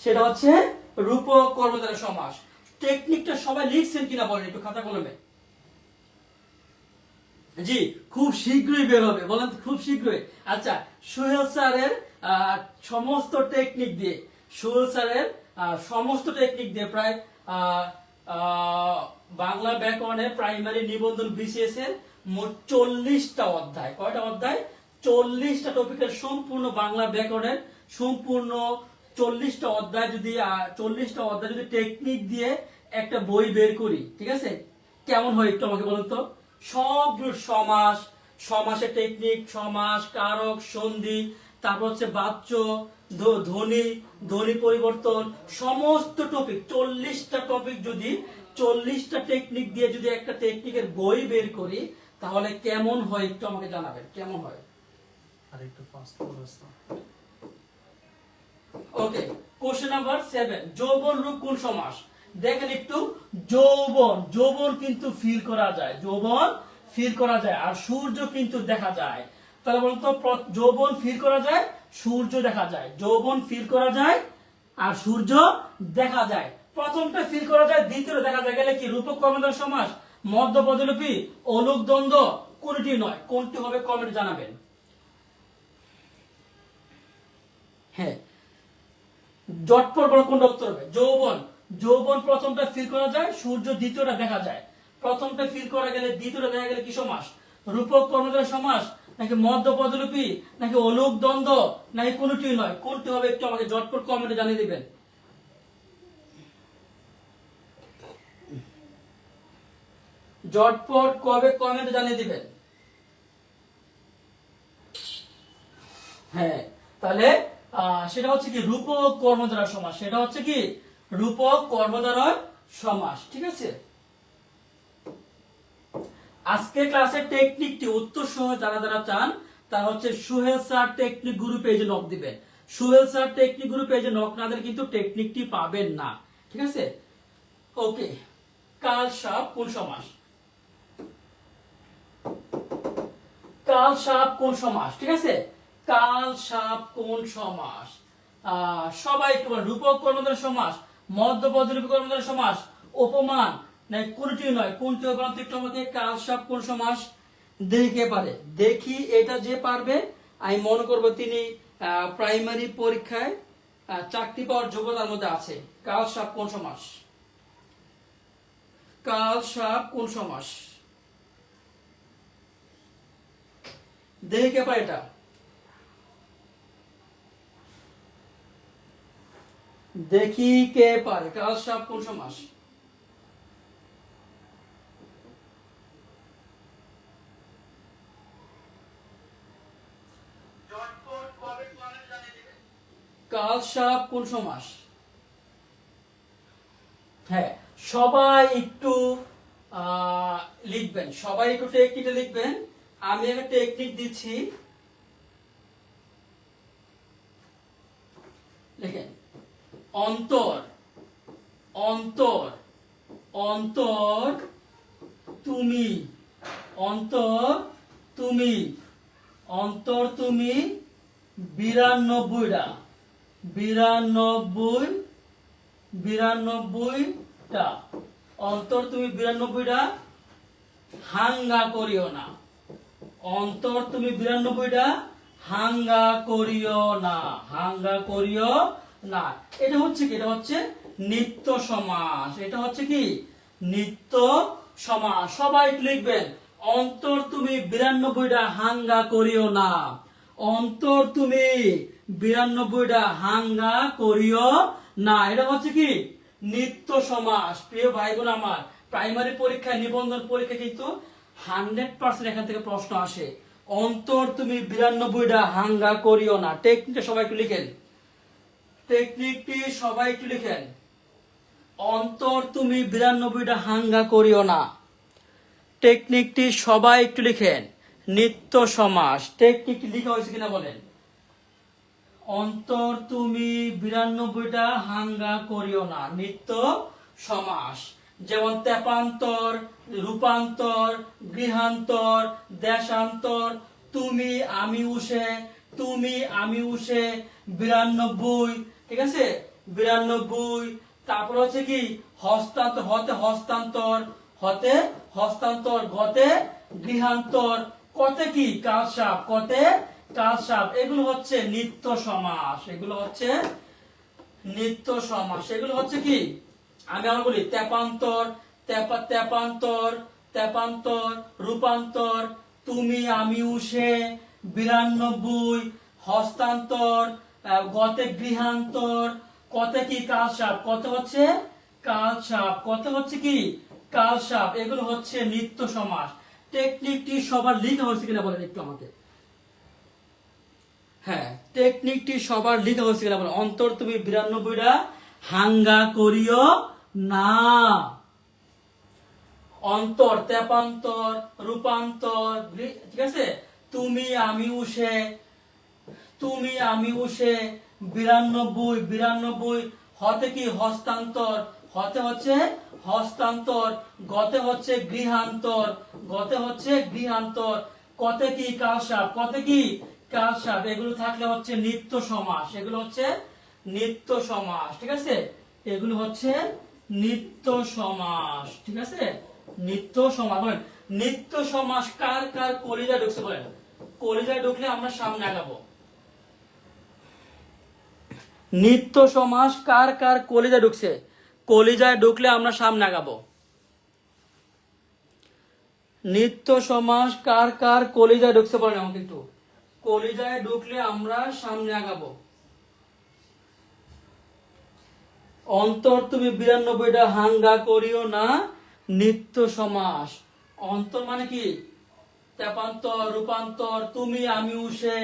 সেটা হচ্ছে রূপক কর্মধারয় সমাস। টেকনিকটা সবাই লিখছেন কিনা বলেন একটু খাতা কলমে। জি, খুব শীঘ্রই বের হবে, বলেন খুব শীঘ্রই। আচ্ছা, সোহেল স্যারের সমস্ত টেকনিক দিয়ে, প্রায় বাংলা ব্যাকরণের প্রাইমারি নিবন্ধন বিসিএস এর মোট 40টা অধ্যায়। কয়টা অধ্যায়? 40টা টপিকের সম্পূর্ণ বাংলা ব্যাকরণের সম্পূর্ণ 40টা অধ্যায় যদি টেকনিক দিয়ে একটা বই বের করি, ঠিক আছে, কেমন হয় একটু আমাকে বলুন তো। সবগুলো সমাস, সমাসের টেকনিক, সমাস, কারক, সন্ধি, তারপর হচ্ছে বাচ্য, ধ্বনি পরিবর্তন, সমস্ত টপিক, 40টা টপিক যদি 40টা টেকনিক দিয়ে যদি একটা টেকনিকের বই বের করি তাহলে কেমন হয় একটু আমাকে জানাবেন, কেমন হয়। ওকে, কোশ্চেন নাম্বার 7, যৌবন রূপ কোন সমাস? দেখেন একটু, যৌবন কিন্তু ফিল করা যায়, আর সূর্য কিন্তু দেখা যায়। তাহলে বলতো যৌবন ফিল করা যায়, সূর্য দেখা যায়। যৌবন ফিল করা যায় আর সূর্য দেখা যায়। প্রথমটা ফিল করা যায়, দ্বিতীয়টা দেখা যায়, গেলে কি? রূপক কর্মধারয় সমাস, মধ্য পদলোপী, অলুক দ্বন্দ্ব, কোনটি নয়? কোনটি হবে কমেন্টে জানাবেন। হ্যাঁ, জটপট বড় কোনটা উত্তর হবে? যৌবন। যৌবন প্রথমটা ফিল করা যায়, সূর্য দ্বিতীয়টা দেখা যায়। প্রথমটা ফিল করা গেলে দ্বিতীয়টা দেখা গেলে কি সমাস? রূপক কর্মধারয় সমাস, নাকি মধ্য পদলোপী, নাকি অলুক দ্বন্দ্ব, নাকি কোনটি নয়? কোনটি হবে একটু আমাকে ঝটপট কমেন্টে জানিয়ে দিবেন। ঝটপট কবে কমেন্টে জানিয়ে দিবেন। হ্যাঁ, তাহলে সেটা হচ্ছে কি রূপক কর্মধারয় সমাস। সেটা হচ্ছে কি রূপক কর্মধারয় সমাস। ঠিক আছে, আজকে ক্লাসের টেকনিকটি উত্তর সহ যারা যারা চান তারা হচ্ছে সুহেল স্যার টেকনিক গ্রুপ পেজে নক দিবেন। সুহেল স্যার টেকনিক গ্রুপ পেজে নক না দিলে কিন্তু টেকনিকটি পাবেন না। ঠিক আছে, ওকে। কাল সাপ কোন সমাস? কাল সাপ কোন সমাস? ঠিক আছে, কাল সাপ কোন সমাস? সবাই একটু বলেন। রূপক কর্মধারয় সমাস, মধ্য পদলোপী কর্মধারয় সমাস, উপমান, না কোনটি নয়? কোনটি হবে একটু আমাকে। কাল সাপ কোন সমাস? দেখে পারে, দেখি এটা যে পারবে আমি মনে করব তিনি প্রাইমারি পরীক্ষায় চাকরি পাওয়ার যোগ্যতার মধ্যে আছে। কাল সাপ কোন সমাস? কাল সাপ কোন সমাস? দেখে পারে এটা। দেখি কে পারে। কাল সাপ কোন সমাস? কাল সাপ কোন সমাস? হ্যাঁ, সবাই একটু লিখবেন, সবাই একটু টেকনিকটা লিখবেন। আমি একটা টেকনিক দিচ্ছি, লিখেন। অন্তর, অন্তর, অন্তর তুমি, অন্তর তুমি, অন্তর তুমি 92টা, 92টা অন্তর তুমি 92টা হাঙ্গা করিও না। অন্তর তুমি 92টা হাঙ্গা করিও না, হাঙ্গা করিও না। এটা হচ্ছে কি? এটা হচ্ছে নিত্য সমাস। এটা হচ্ছে কি নিত্য সমাস। সবাই লিখবেন অন্তর তুমি 92টা হাঙ্গা করিও না। অন্তর তুমি 92টা হাঙ্গা করিও না। এটা হচ্ছে কি নিত্য সমাস। প্রিয় ভাই বোন আমার, প্রাইমারি পরীক্ষা, নিবন্ধন পরীক্ষা কিন্তু 100% এখান থেকে প্রশ্ন আসে। অন্তর তুমি 92টা হাঙ্গা করিও না। টেকনিকটা সবাই একটু লিখেন, টেকনিকটি সবাই একটু লিখেন। অন্তর তুমি 92টা হাঙ্গা করিও না। টেকনিকটি সবাই একটু লিখেন। নিত্য সমাস। টেকনিকটি লেখা হয়েছে কিনা বলেন। অন্তর তুমি 92টা হাঙ্গা করিও না, নিত্য সমাস। যেমন তেপান্তর, রূপান্তর, গৃহান্তর, দেশান্তর, তুমি আমি উষে, তুমি আমি উষে 92। ঠিক আছে, 92। তারপর হচ্ছে কি হস্তান্তর, হতে হস্তান্তর, হতে হস্তান্তর, গতে গৃহান্তর, কতে কি কাল সাপ, কতে কাল সাপ। এগুলো হচ্ছে নিত্য সমাস। এগুলো হচ্ছে নিত্য সমাস। এগুলো হচ্ছে কি আমি আমার বলি তেপান্তর, তেপান্তর, তেপান্তর, রূপান্তর, তুমি আমি উষে 92, হস্তান্তর, গতে গৃহান্তর, কতে কি কাল সাপ, কত হচ্ছে কাল সাপ, কত হচ্ছে কি কাল সাপ। এগুলো হচ্ছে নিত্য সমাস। টেকনিকটি সবার লেখা হয়েছে কিনা বলেন একটু আমাকে। হ্যাঁ, টেকনিকটি সবার লেখা হয়েছে কিনা বলেন। অন্তর তুমি 92টা হাঙ্গা করিও না। অন্তর তেপান্তর, রূপান্তর, ঠিক আছে। তুমি আমি উষে, তুমি আমি উষে 92, 92, হতে কি হস্তান্তর, হতে হচ্ছে হস্তান্তর, গতে হচ্ছে গৃহান্তর, গতে হচ্ছে গৃহান্তর, কতে কি কাল সাপ, কতে কি কাল সাপ। এগুলো থাকলে হচ্ছে নিত্য সমাস। এগুলো হচ্ছে নিত্য সমাস। ঠিক আছে, এগুলো হচ্ছে নিত্য সমাস। ঠিক আছে, নিত্য সমাস। বলেন নিত্য সমাস কার কার কলিজায় ঢুকছে বলেন। কলিজায় ঢুকলে আমরা সামনে আগাবো। নিত্য সমাস কার কার কলিজায় ঢুকছে? কলিজায় ঢুকলে আমরা সামনে আগাবো। নিত্য সমাস কার কার কলিজায় ঢুকতে পারেন আমাকে একটু। কলিজায় ঢুকলে আমরা সামনে আগাবো। অন্তর তুমি 92টা হাঙ্গা করিও না, নিত্য সমাস। অন্তর মানে কি? তেপান্তর, রূপান্তর, তুমি আমি উষে,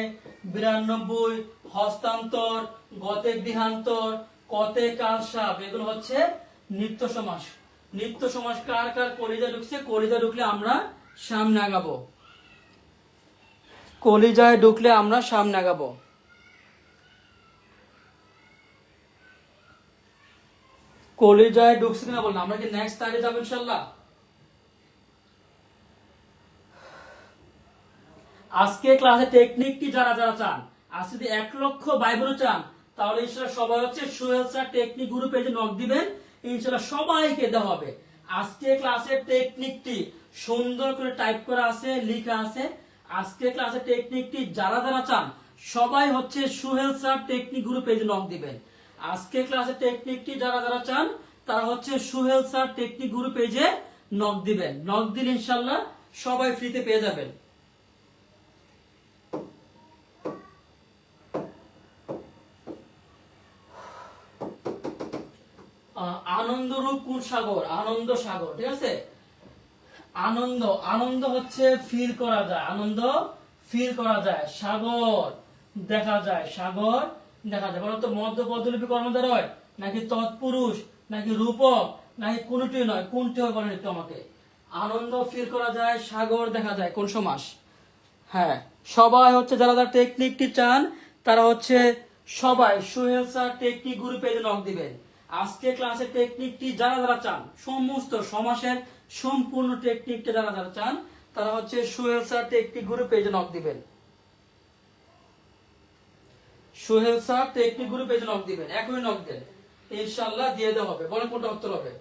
92, হস্তান্তর, গতে গৃহান্তর, কতে কাল সাপ, এগুলো হচ্ছে নিত্য সমাস। নিত্য সমাস কার কার কলিজা ঢুকছে? কলিজা ঢুকলে আমরা সামনে আগাবো। কলিজায় ঢুকলে আমরা সামনে আগাবো। কলিজায় ঢুকছে কিনা বললাম, আমরা কি নেক্সট স্টাডি যাবো ইনশাল্লাহ। আজকে ক্লাসে টেকনিকটি যারা যারা চান, আজ যদি 1 লক্ষ বাইবেল চান, তাহলে ইনশাল্লাহ সবাই হচ্ছে সোহেল স্যার টেকনিক গ্রুপে পেজে নক দিবেন, ইনশাল্লাহ সবাইকে দেওয়া হবে। আজকে ক্লাসের টেকনিকটি সুন্দর করে টাইপ করা আছে, লেখা আছে। আজকে ক্লাসের টেকনিকটি যারা যারা চান, সবাই হচ্ছে সোহেল স্যার টেকনিক গ্রুপে পেজে নক দিবেন। আজকে ক্লাসের টেকনিকটি যারা যারা চান, তারা হচ্ছে সোহেল স্যার টেকনিক গ্রুপে পেজে নক দিবেন। নক দিলে ইনশাল্লাহ সবাই ফ্রিতে পেয়ে যাবেন। আনন্দরূপ কোন সাগর? আনন্দ সাগর, ঠিক আছে। আনন্দ, আনন্দ হচ্ছে ফিল করা যায়, আনন্দ ফিল করা যায়। সাগর দেখা যায়, সাগর দেখা যায়। বলতো মধ্য পদলিপি কর্মধারয় হয় নাকি তৎপুরুষ নাকি রূপক নাকি কোনটি নয়, কোনটি হয় বলেন একটু আমাকে। আনন্দ ফিল করা যায়, সাগর দেখা যায়, কোন সমাস? হ্যাঁ, সবাই হচ্ছে যারা যারা টেকনিকটি চান, তারা হচ্ছে সবাই সোহেল স্যার টেকনিক গ্রুপে পেজে নক দিবেন। আজকে ক্লাসের টেকনিকটি যারা যারা চান, সমস্ত সমাসের সম্পূর্ণ টেকনিকটা যারা যারা চান, তারা হচ্ছে সোহেল স্যার টেকনিক গ্রুপে পেজে নক দিবেন। সোহেল স্যার টেকনিক গ্রুপে পেজে নক দিবেন, এখনই নক দেন, ইনশাআল্লাহ দিয়ে দেওয়া হবে। বলেন কোনটা উত্তর হবে?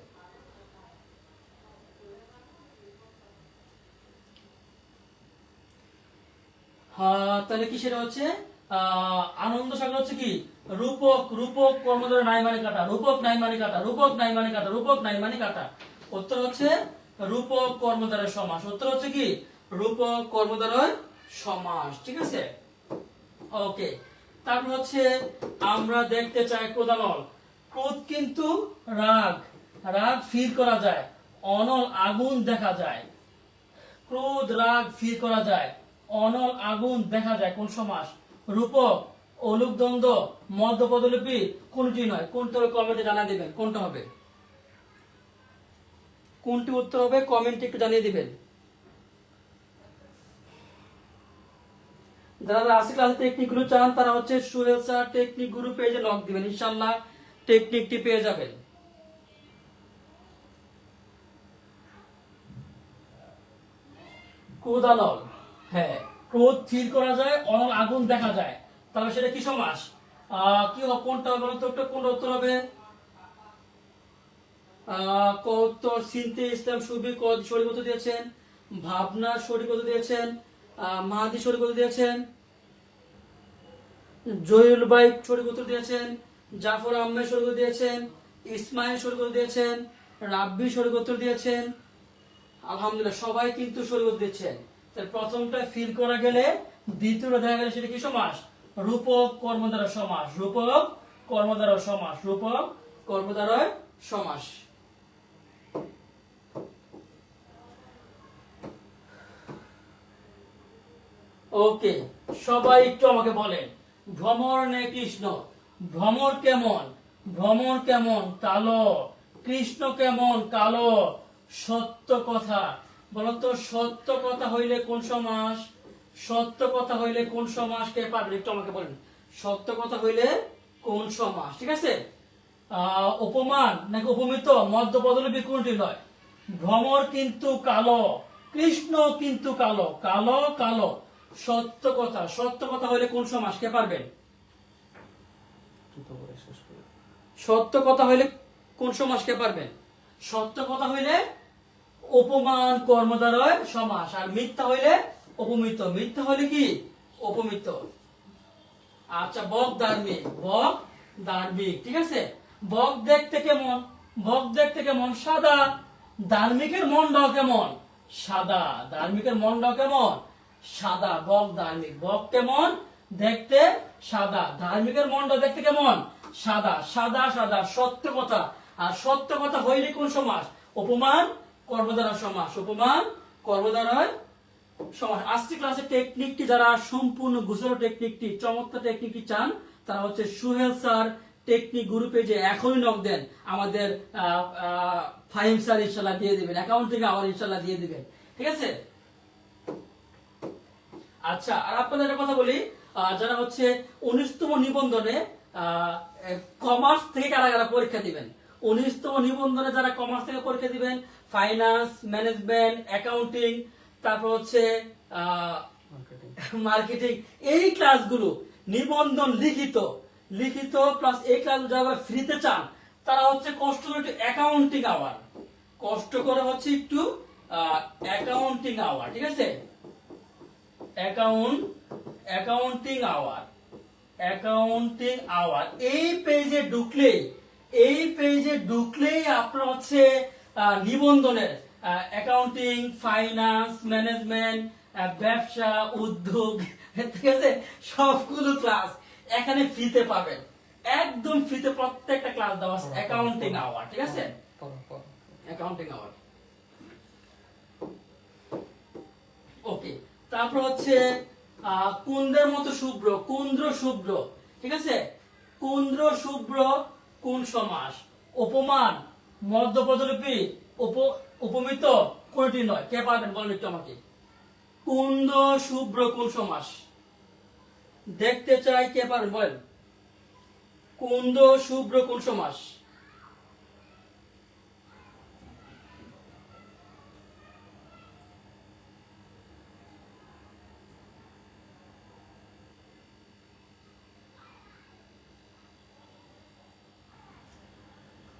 তাহলে কি সেটা হচ্ছে আনন্দ সাগর হচ্ছে কি? রূপক, রূপক কর্মধারয় নাই মানে কাটা, রূপক নাই মানে কাটা, রূপক নাই মানে কাটা, রূপক নাই মানে কাটা। উত্তর হচ্ছে রূপক কর্মধারয় সমাস। উত্তর হচ্ছে কি? রূপক কর্মধারয় সমাস, ঠিক আছে। ওকে, তারপর হচ্ছে আমরা দেখতে চাই ক্রোধানল। ক্রোধ কিন্তু রাগ, রাগ ফিল করা যায়। অনল আগুন দেখা যায়। ক্রোধ রাগ ফিল করা যায়, অনল আগুন দেখা যায়, কোন সমাস? রূপক, অলুক দ্বন্দ্ব, মধ্য পদলিপি, কোনটি নয়। কোনটা হবে কমেন্টে জানিয়ে দিবেন, কোনটা হবে, কোনটি উত্তর হবে কমেন্টে একটু জানিয়ে দিবেন। যারা আজকে ক্লাসে টেকনিক গুলো চান, তারা হচ্ছে সোহেল স্যার টেকনিক গ্রুপ পেজে লগ দিবেন, ইনশাআল্লাহ টেকনিকটি পেয়ে যাবেন। ক্রোধানল, হ্যাঁ, ক্রোধ ফিল করা যায়, অনল আগুন দেখা যায়, তাহলে সেটা কি সমাস? কি কোনটা হবে বলতো, কোনটা উত্তর হবে? উত্তর সিনতে ইসলাম সুবি শরীর কত দিয়েছেন, ভাবনা শরীর কত দিয়েছেন, মাহাদি শরীর কত দিয়েছেন, জহিরুল ভাই শরীর কত দিয়েছেন, জাফর আহমেদ শরীর কত দিয়েছেন, ইসমাইল শরীর কত দিয়েছেন, রাব্বি শরীর কত দিয়েছেন। আলহামদুলিল্লাহ সবাই কিন্তু শরীর দিচ্ছেন। তাহলে প্রথমটা ফিল করা গেলে দ্বিতীয়টা দেখা গেলে সেটা কি সমাস? রূপক কর্মধারয় সমাস, রূপক কর্মধারয় সমাস, রূপক কর্মধারয় সমাস। ওকে, সবাই একটু আমাকে বলেন, ভ্রমর নে কৃষ্ণ। ভ্রমর কেমন? ভ্রমর কেমন? কালো। কৃষ্ণ কেমন? কালো। সত্য কথা, বলতো সত্য কথা হইলে কোন সমাস? সত্য কথা হইলে কোন সমাস? কে পারবেন একটু আমাকে বলেন, সত্য কথা হইলে কোন সমাস? ঠিক আছে, উপমান নাকি উপমিত, মধ্য পদলিপি কোনটি নয়? ভ্রমর কিন্তু কালো, কৃষ্ণ কিন্তু কালো, কালো কালো। সত্য কথা, সত্য কথা হইলে কোন সমাস? কে পারবেন? সত্য কথা হইলে কোন সমাস? কে পারবেন? সত্য কথা হইলে উপমান কর্মধারয় সমাস, আর মিথ্যা হইলে উপমিত। মিথ্যা হইলে কি? উপমিত। আচ্ছা, বক ধার্মিক, বক ধার্মিক, ঠিক আছে। বক দেখতে কেমন? বক দেখতে কেমন? সাদা। ধার্মিকের মনটাও কেমন? সাদা। ধার্মিকের মনটাও কেমন? সাদা। বক ধার্মিক। বক কেমন দেখতে? সাদা। ধার্মিকের মনটা দেখতে কেমন? সাদা। সাদা সাদা সত্য কথা। আর সত্য কথা হইলে কোন সমাস? উপমান কর্মদ্বারা সমাস। উপমান কর্মদ্বারা সমাস। আজকে ক্লাসের টেকনিকটি যারা সম্পূর্ণ গুছানো টেকনিকটি, চমৎকার টেকনিকটি চান, তারা হচ্ছে সুহেল স্যার টেকনিক গ্রুপে যে এখনই নক দেন, আমাদের ফাহিম স্যার ইনশাল্লাহ দিয়ে দিবেন, অ্যাকাউন্টিং আওয়ার ইনশাল্লাহ দিয়ে দিবেন। ঠিক আছে? আচ্ছা, আর আপনাদের একটা কথা বলি, যারা হচ্ছে 19তম নিবন্ধনে কমার্স থেকে কারা কারা পরীক্ষা দিবেন, 19তম নিবন্ধনে যারা কমার্স থেকে পরীক্ষা দিবেন, ফাইন্যান্স, ম্যানেজমেন্ট, অ্যাকাউন্টিং, তারপর হচ্ছে মার্কেটিং, এই ক্লাসগুলো নিবন্ধন লিখিত লিখিত প্লাস এই ক্লাস যারা ফ্রিতে চান, তারা হচ্ছে কষ্ট করে একটু অ্যাকাউন্টিং আওয়ার, কষ্ট করে হচ্ছে একটু অ্যাকাউন্টিং আওয়ার। ঠিক আছে? অ্যাকাউন্টিং আওয়ার, অ্যাকাউন্টিং আওয়ার এই পেজে ঢুকলেই আপনার হচ্ছে নিবন্ধনের অ্যাকাউন্টিং, ফাইন্যান্স, ম্যানেজমেন্ট, ব্যবসা, উদ্যোগ, ঠিক আছে, সবগুলো ক্লাস এখানে ফ্রিতে পাবেন, একদম ফ্রিতে প্রত্যেকটা ক্লাস দেওয়া আছে। Accounting hour. ঠিক আছে? Accounting hour. ওকে, তারপর হচ্ছে কুন্দ্রের মতো শুভ্র, কুন্দ্র শুভ্র। ঠিক আছে? কুন্দ্র শুভ্র কোন সমাস? উপমান, মধ্যপদলিপি, উপমিত, কোনটি নয়? কে পারবেন বলেন একটু আমাকে? কুন্দ শুভ্র কোন সমাস? দেখতে চাই, কে পারবেন বলেন? কুন্দ শুভ্র কোন সমাস?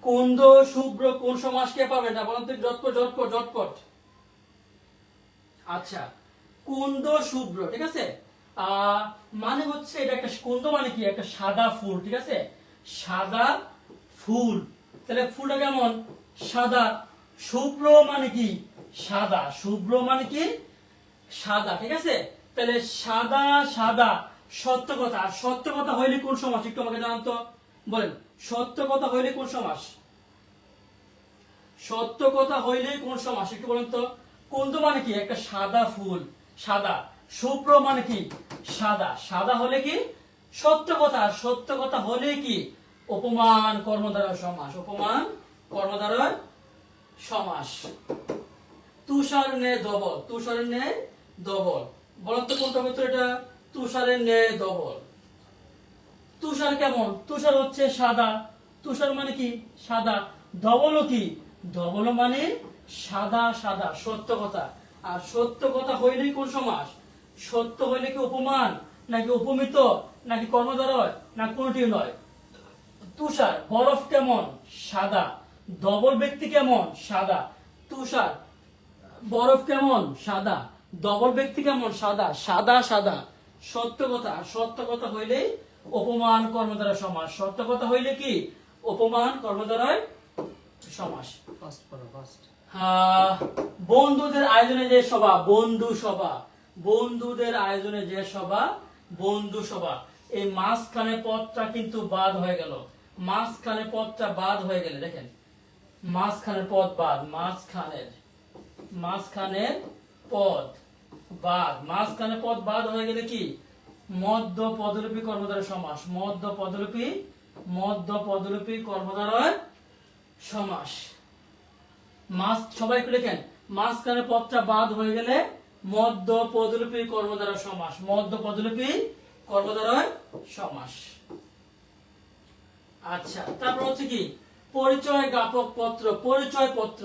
কুন্দ শুভ্র কোন সমাস? কে পাবেন না বলেন তো? জটপট জটপট জটপট। আচ্ছা, কুন্দ শুভ্র। ঠিক আছে? মানে হচ্ছে এটা একটা কুন্দ মানে কি? একটা সাদা ফুল। ঠিক আছে? সাদা ফুল। তাহলে ফুলটা কেমন? সাদা। শুভ্র মানে কি? সাদা। শুভ্র মানে কি? সাদা। ঠিক আছে? তাহলে সাদা সাদা সত্য কথা। আর সত্য কথা হইলে কোন সমাস? একটু আমাকে জানান তো, বলেন। সত্য কথা হইলে কোন সমাস? সত্য কথা হইলে কোন সমাস? একটু বলেন তো। কুন্দ মানে কি? একটা সাদা ফুল, সাদা। শুভ্র মানে কি? সাদা। সাদা হলে কি? সত্য কথা। সত্য কথা হলে কি? উপমান কর্মদ্বারা সমাস। উপমান কর্মদ্বারা সমাস। তুষার ন্যায় ধবল, তুষারের ন্যায় ধবল। বলেন তো কোনটা হতো এটা? তুষারের ন্যায় ধবল। তুষার কেমন? তুষার হচ্ছে সাদা। তুষার মানে কি? সাদা। ধবলও কি? ধবল মানে সাদা সাদা সত্য কথা। আর সত্য কথা হইলেই কোন সমাস? সত্য হইলে কি উপমান, নাকি উপমিত, নাকি কর্মদ্বারয়, না কোনটি নয়? তুষার বরফ কেমন? সাদা। ধবল ব্যক্তি কেমন? সাদা। তুষার বরফ কেমন? সাদা। ধবল ব্যক্তি কেমন? সাদা। সাদা সাদা সত্য কথা। সত্য কথা হইলেই উপমান কর্মদ্বারা সমাস। সত্য কথা হইলে কি? উপমান কর্মদ্বারায় সমাস। বন্ধুদের আয়োজনে যে সভা, বন্ধু সভা। বন্ধুদের আয়োজনে যে সভা, বন্ধু সভা। এই মাঝখানে পদটা কিন্তু বাদ হয়ে গেল। মাঝখানে পদটা বাদ হয়ে গেলে দেখেন, মাঝখানের পদ বাদ, মাঝখানের পদ বাদ। মাঝখানে পদ বাদ হয়ে গেলে কি? মধ্য পদলিপি কর্মদ্বারা সমাস। মধ্য পদলিপি কর্মদ্বারা সমাস। সবাই একটু লেখেন, মাঝখানে পদটা বাদ হয়ে গেলে মধ্য পদলিপি কর্মদ্বারা সমাস। মধ্য পদলিপি কর্মদ্বারা সমাস। আচ্ছা, তারপর হচ্ছে কি? পরিচয় জ্ঞাপক পত্র, পরিচয় পত্র।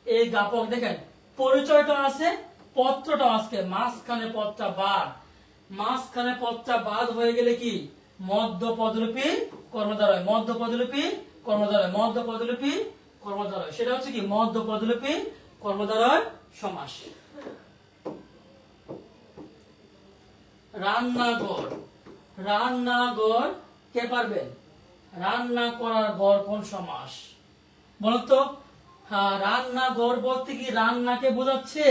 এই জ্ঞাপক দেখেন, পরিচয়টা আছে, পত্রটা আজকে মাঝখানে পদটা বাদ। মাঝখানে পদটা বাদ হয়ে গেলে কি? মধ্য পদলিপি কর্মদ্বারয়। মধ্য পদলিপি কর্মদ্বারয়। মধ্য পদলিপি কর্মদ্বারয়। সেটা হচ্ছে কি? মধ্য পদলিপি কর্মদ্বারয় সমাস। রান্নাঘর, রান্নাঘর কে পারবেন? রান্না করার ঘর কোন সমাস? বলো তো? হ্যাঁ, রান্না ঘর বলতে কি রান্নাকে বোঝাচ্ছে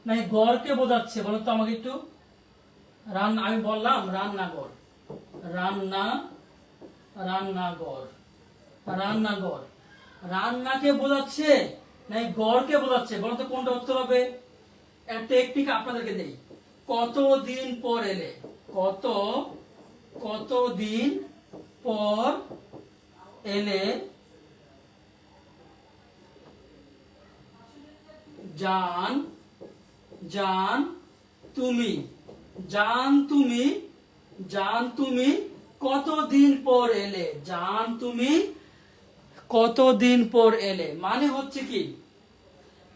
নাকি ঘরকে বোঝাচ্ছে বলো তো আমাকে একটু। আমি বললাম রান্নাঘর, রান্না, রান্নাঘর, রান্নাঘর, রান্নাকে বোঝাচ্ছে নাকি ঘরকে বোঝাচ্ছে বলো তো, কোনটা উত্তর হবে? একটা টেকনিক আপনাদেরকে দেই। কতদিন পর এলে, কতদিন পর এলে জান, জান তুমি, জান তুমি, জান তুমি কতদিন পর এলে, জান তুমি কতদিন পর এলে মানে হচ্ছে কি,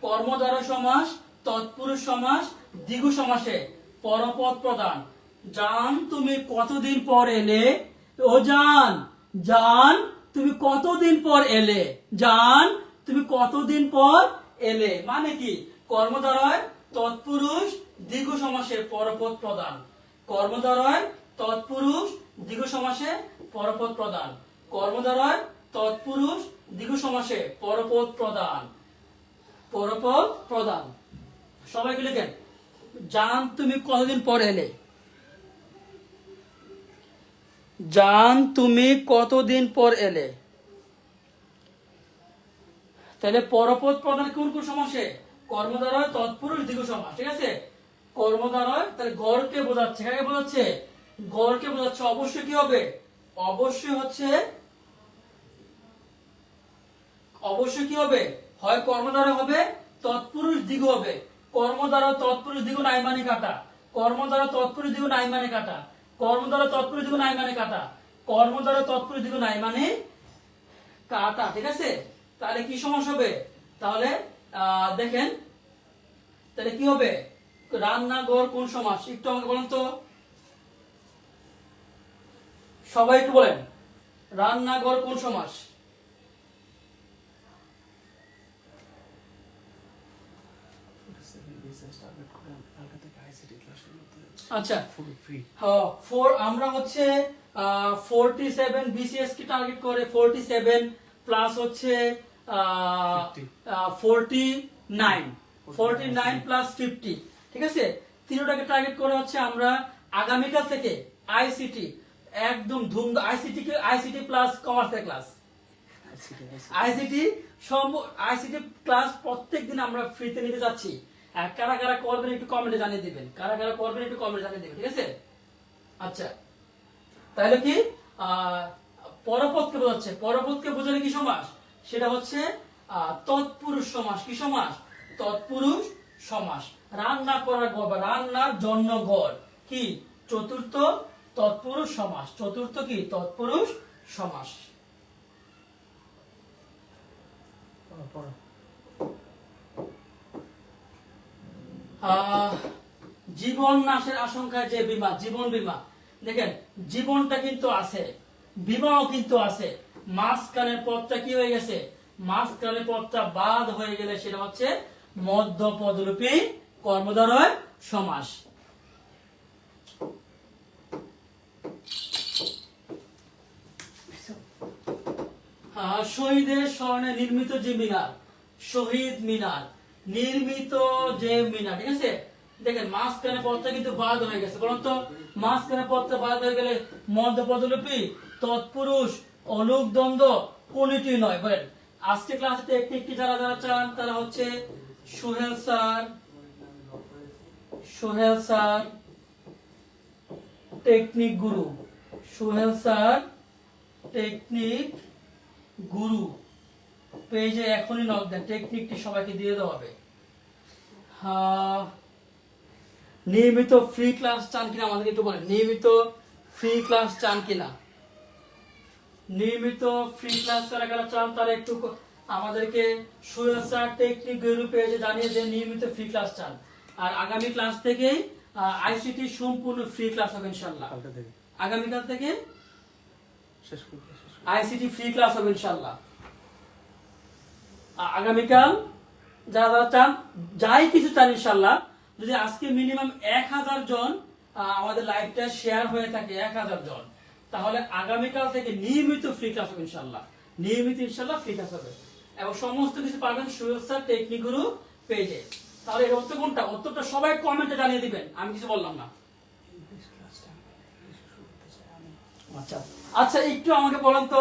কর্মধারয় সমাস, তৎপুরুষ সমাস, দ্বিগু সমাসে পরপদ প্রধান। জান তুমি কতদিন পর এলে, ও জান, জান তুমি কতদিন পর এলে, জান তুমি কতদিন পর এলে মানে কি, কর্মধারয় তৎপুরুষ দ্বিগু সমাসে পরপদ প্রধান, কর্মধারয় তৎপুরুষ দ্বিগু সমাসে পরপদ প্রধান, কর্মধারয় তৎপুরুষ দ্বিগু সমাসে পরপদ প্রধান, পরপদ প্রধান। সবাইকে লিখেন, জান তুমি কতদিন পর এলে, জান তুমি কতদিন পর এলে। তাহলে পরপদ প্রধান কোন কোন সমাসে? কর্মধারয় তৎপুরুষ দ্বিগু সমাস, ঠিক আছে? কর্মধারয় তাহলে গড়কে বোঝাচ্ছে, কাকে বোঝাচ্ছে? গড়কে বোঝাচ্ছে। অবশ্যই কি হবে? অবশ্যই হচ্ছে, অবশ্যই কি হবে? হয় কর্মধারয় হবে, তৎপুরুষ দ্বিগু হবে। কর্মধারয় তৎপুরুষ দ্বিগু নাই মানে কাটা, কর্মধারয় তৎপুরুষ দ্বিগু নাই মানে কাটা, কর্মধারয় তৎপুরুষ দ্বিগু নাই মানে কাটা, কর্মধারয় তৎপুরুষ দ্বিগু নাই মানে কাটা, ঠিক আছে? তাহলে কি সমাস হবে? তাহলে দেখেন, তাহলে কি হবে? রান্নাঘর কোন সমাস একটু আমাকে বলেন তো, সবাই একটু বলেন, রান্নাঘর কোন সমাস? আচ্ছা, আমরা হচ্ছে 47 বিসিএস কি টার্গেট করে, 47 প্লাস হচ্ছে 49 প্লাস 50, ঠিক আছে? তিনটাকে টার্গেট করে হচ্ছে আমরা আগামীকাল থেকে আইসিটি একদম ধুম, আইসিটি প্লাস কমার্সের ক্লাস, আইসিটি ক্লাস প্রত্যেকদিন আমরা ফ্রিতে নিতে যাচ্ছি। কারা কারা করবেন একটু কমেন্টে জানিয়ে দিবেন, কারা কারা করবেন একটু কমেন্টে জানিয়ে দিবেন, ঠিক আছে? আচ্ছা, তাহলে কি পরপদকে বোঝাচ্ছে, পরপদকে বোঝালে কি সমাস? সেটা হচ্ছে তৎপুরুষ সমাস। কি সমাস? তৎপুরুষ সমাস। রান্না করার ঘর বা রান্নার জন্য ঘর কি? চতুর্থ তৎপুরুষ সমাস, চতুর্থ কি? তৎপুরুষ সমাস। জীবন নাশের আশঙ্কায় যে বীমা, জীবন বীমা, দেখেন জীবনটা কিন্তু আছে, বীমাও কিন্তু আছে, মাঝখানের পদটা কি হয়ে গেছে? মাঝখানের পদটা বাদ হয়ে গেলে সেটা হচ্ছে মধ্য পদরূপী কর্মধারয় সমাস। শহীদের স্মরণে নির্মিত যে মিনার, শহীদ মিনার, নির্মিত যে মিনার, ঠিক আছে? দেখেন মাঝখানে পদটা কিন্তু বাদ হয়ে গেছে, বলুন তো মাঝখানে পদটা বাদ হয়ে গেলে মধ্য পদরূপী তৎপুরুষ অলুক দ্বন্দ্ব কোনটি নয়। বলেন আজকে ক্লাসে টেকনিকটি যারা যারা চান তারা হচ্ছে Sohel sir, Sohel sir technique গুরু, সোহেল স্যার টেকনিক গুরু পেজে এখনই নক দেন, টেকনিকটি সবাইকে দিয়ে দেওয়া হবে। নিয়মিত ফ্রি ক্লাস চান কিনা আমাদেরকে একটু বলেন, নিয়মিত ফ্রি ক্লাস চান কিনা? নিয়মিত ফ্রি ক্লাস কারা কারা চান তারা একটু আমাদেরকে সোহেল স্যার টেকনিক গুরু পেজে জানিয়ে দেন নিয়মিত ফ্রি ক্লাস চান। আর আগামী ক্লাস থেকে আইসিটি সম্পূর্ণ ফ্রি ক্লাস হবে ইনশাআল্লাহ। আগামীকাল থেকে আইসিটি ফ্রি ক্লাস হবে ইনশাআল্লাহ। আগামীকাল যারা যারা চান, যাই কিছু চান ইনশাআল্লাহ, যদি আজকে মিনিমাম 1000 জন আমাদের লাইভটা শেয়ার হয়ে থাকে, 1000 জন, তাহলে আগামীকাল থেকে নিয়মিত ফ্রি ক্লাস হবে ইনশাআল্লাহ, নিয়মিত ইনশাআল্লাহ ফ্রি ক্লাস হবে। এবং সমস্ত কিছু পাবেন সুযোগ স্যার টেকনিক গুরু পেজে। তাহলে এর উত্তর কোনটা? উত্তরটা সবাই কমেন্টে জানিয়ে দিবেন, আমি কিছু বললাম না। ইংলিশ ক্লাসটা আমি ইংলিশে শুরু করতে চাই আমি। আচ্ছা আচ্ছা, একটু আমাকে বলেন তো,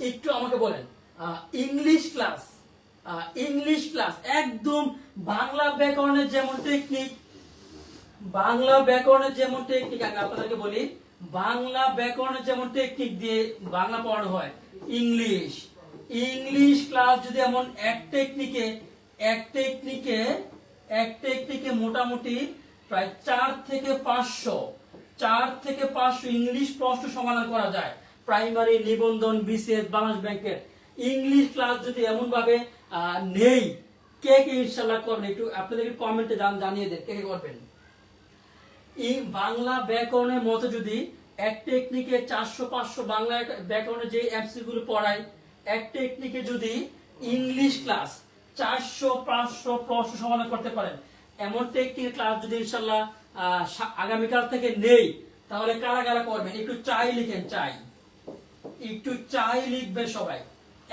একটু আমাকে বলেন ইংলিশ ক্লাস, ইংলিশ ক্লাস একদম বাংলা ব্যাকরণের যেমন টেকনিক, বাংলা ব্যাকরণের যেমন টেকনিক, আমি আপনাদেরকে বলি, বাংলা ব্যাকরণের যেমন টেকনিক দিয়ে বাংলা পড়ানো হয়, ইংলিশ, ইংলিশ ক্লাস যদি এমন এক টেকনিকে, এক টেকনিকে, এক টেকনিকে মোটামুটি প্রায় 4 থেকে 500, 4 থেকে 500 ইংলিশ প্রশ্ন সমাধান করা যায়। প্রাইমারি, নিবন্ধন, বিসিএস, বাংলাদেশ ব্যাংকের ইংলিশ ক্লাস যদি এমন ভাবে নেই, কে কে ইনশাআল্লাহ করবেন? একটু আপনাদেরকে কমেন্টে জানিয়ে দেন কে কে করবেন। এই বাংলা ব্যাকরণের মতো যদি এক টেকনিকে 400-500 বাংলা ব্যাকরণের যে এমসিকিউ গুলো পড়াই, এক টেকনিকে যদি ইংলিশ ক্লাস 400-500 প্রশ্ন সমাধান করতে পারেন, এমন টেকনিকের ক্লাস যদি ইনশাআল্লাহ আগামীকাল থেকে নেই, তাহলে কারা কারা করবেন? একটু চাই লিখেন, চাই, একটু চাই লিখবেন সবাই।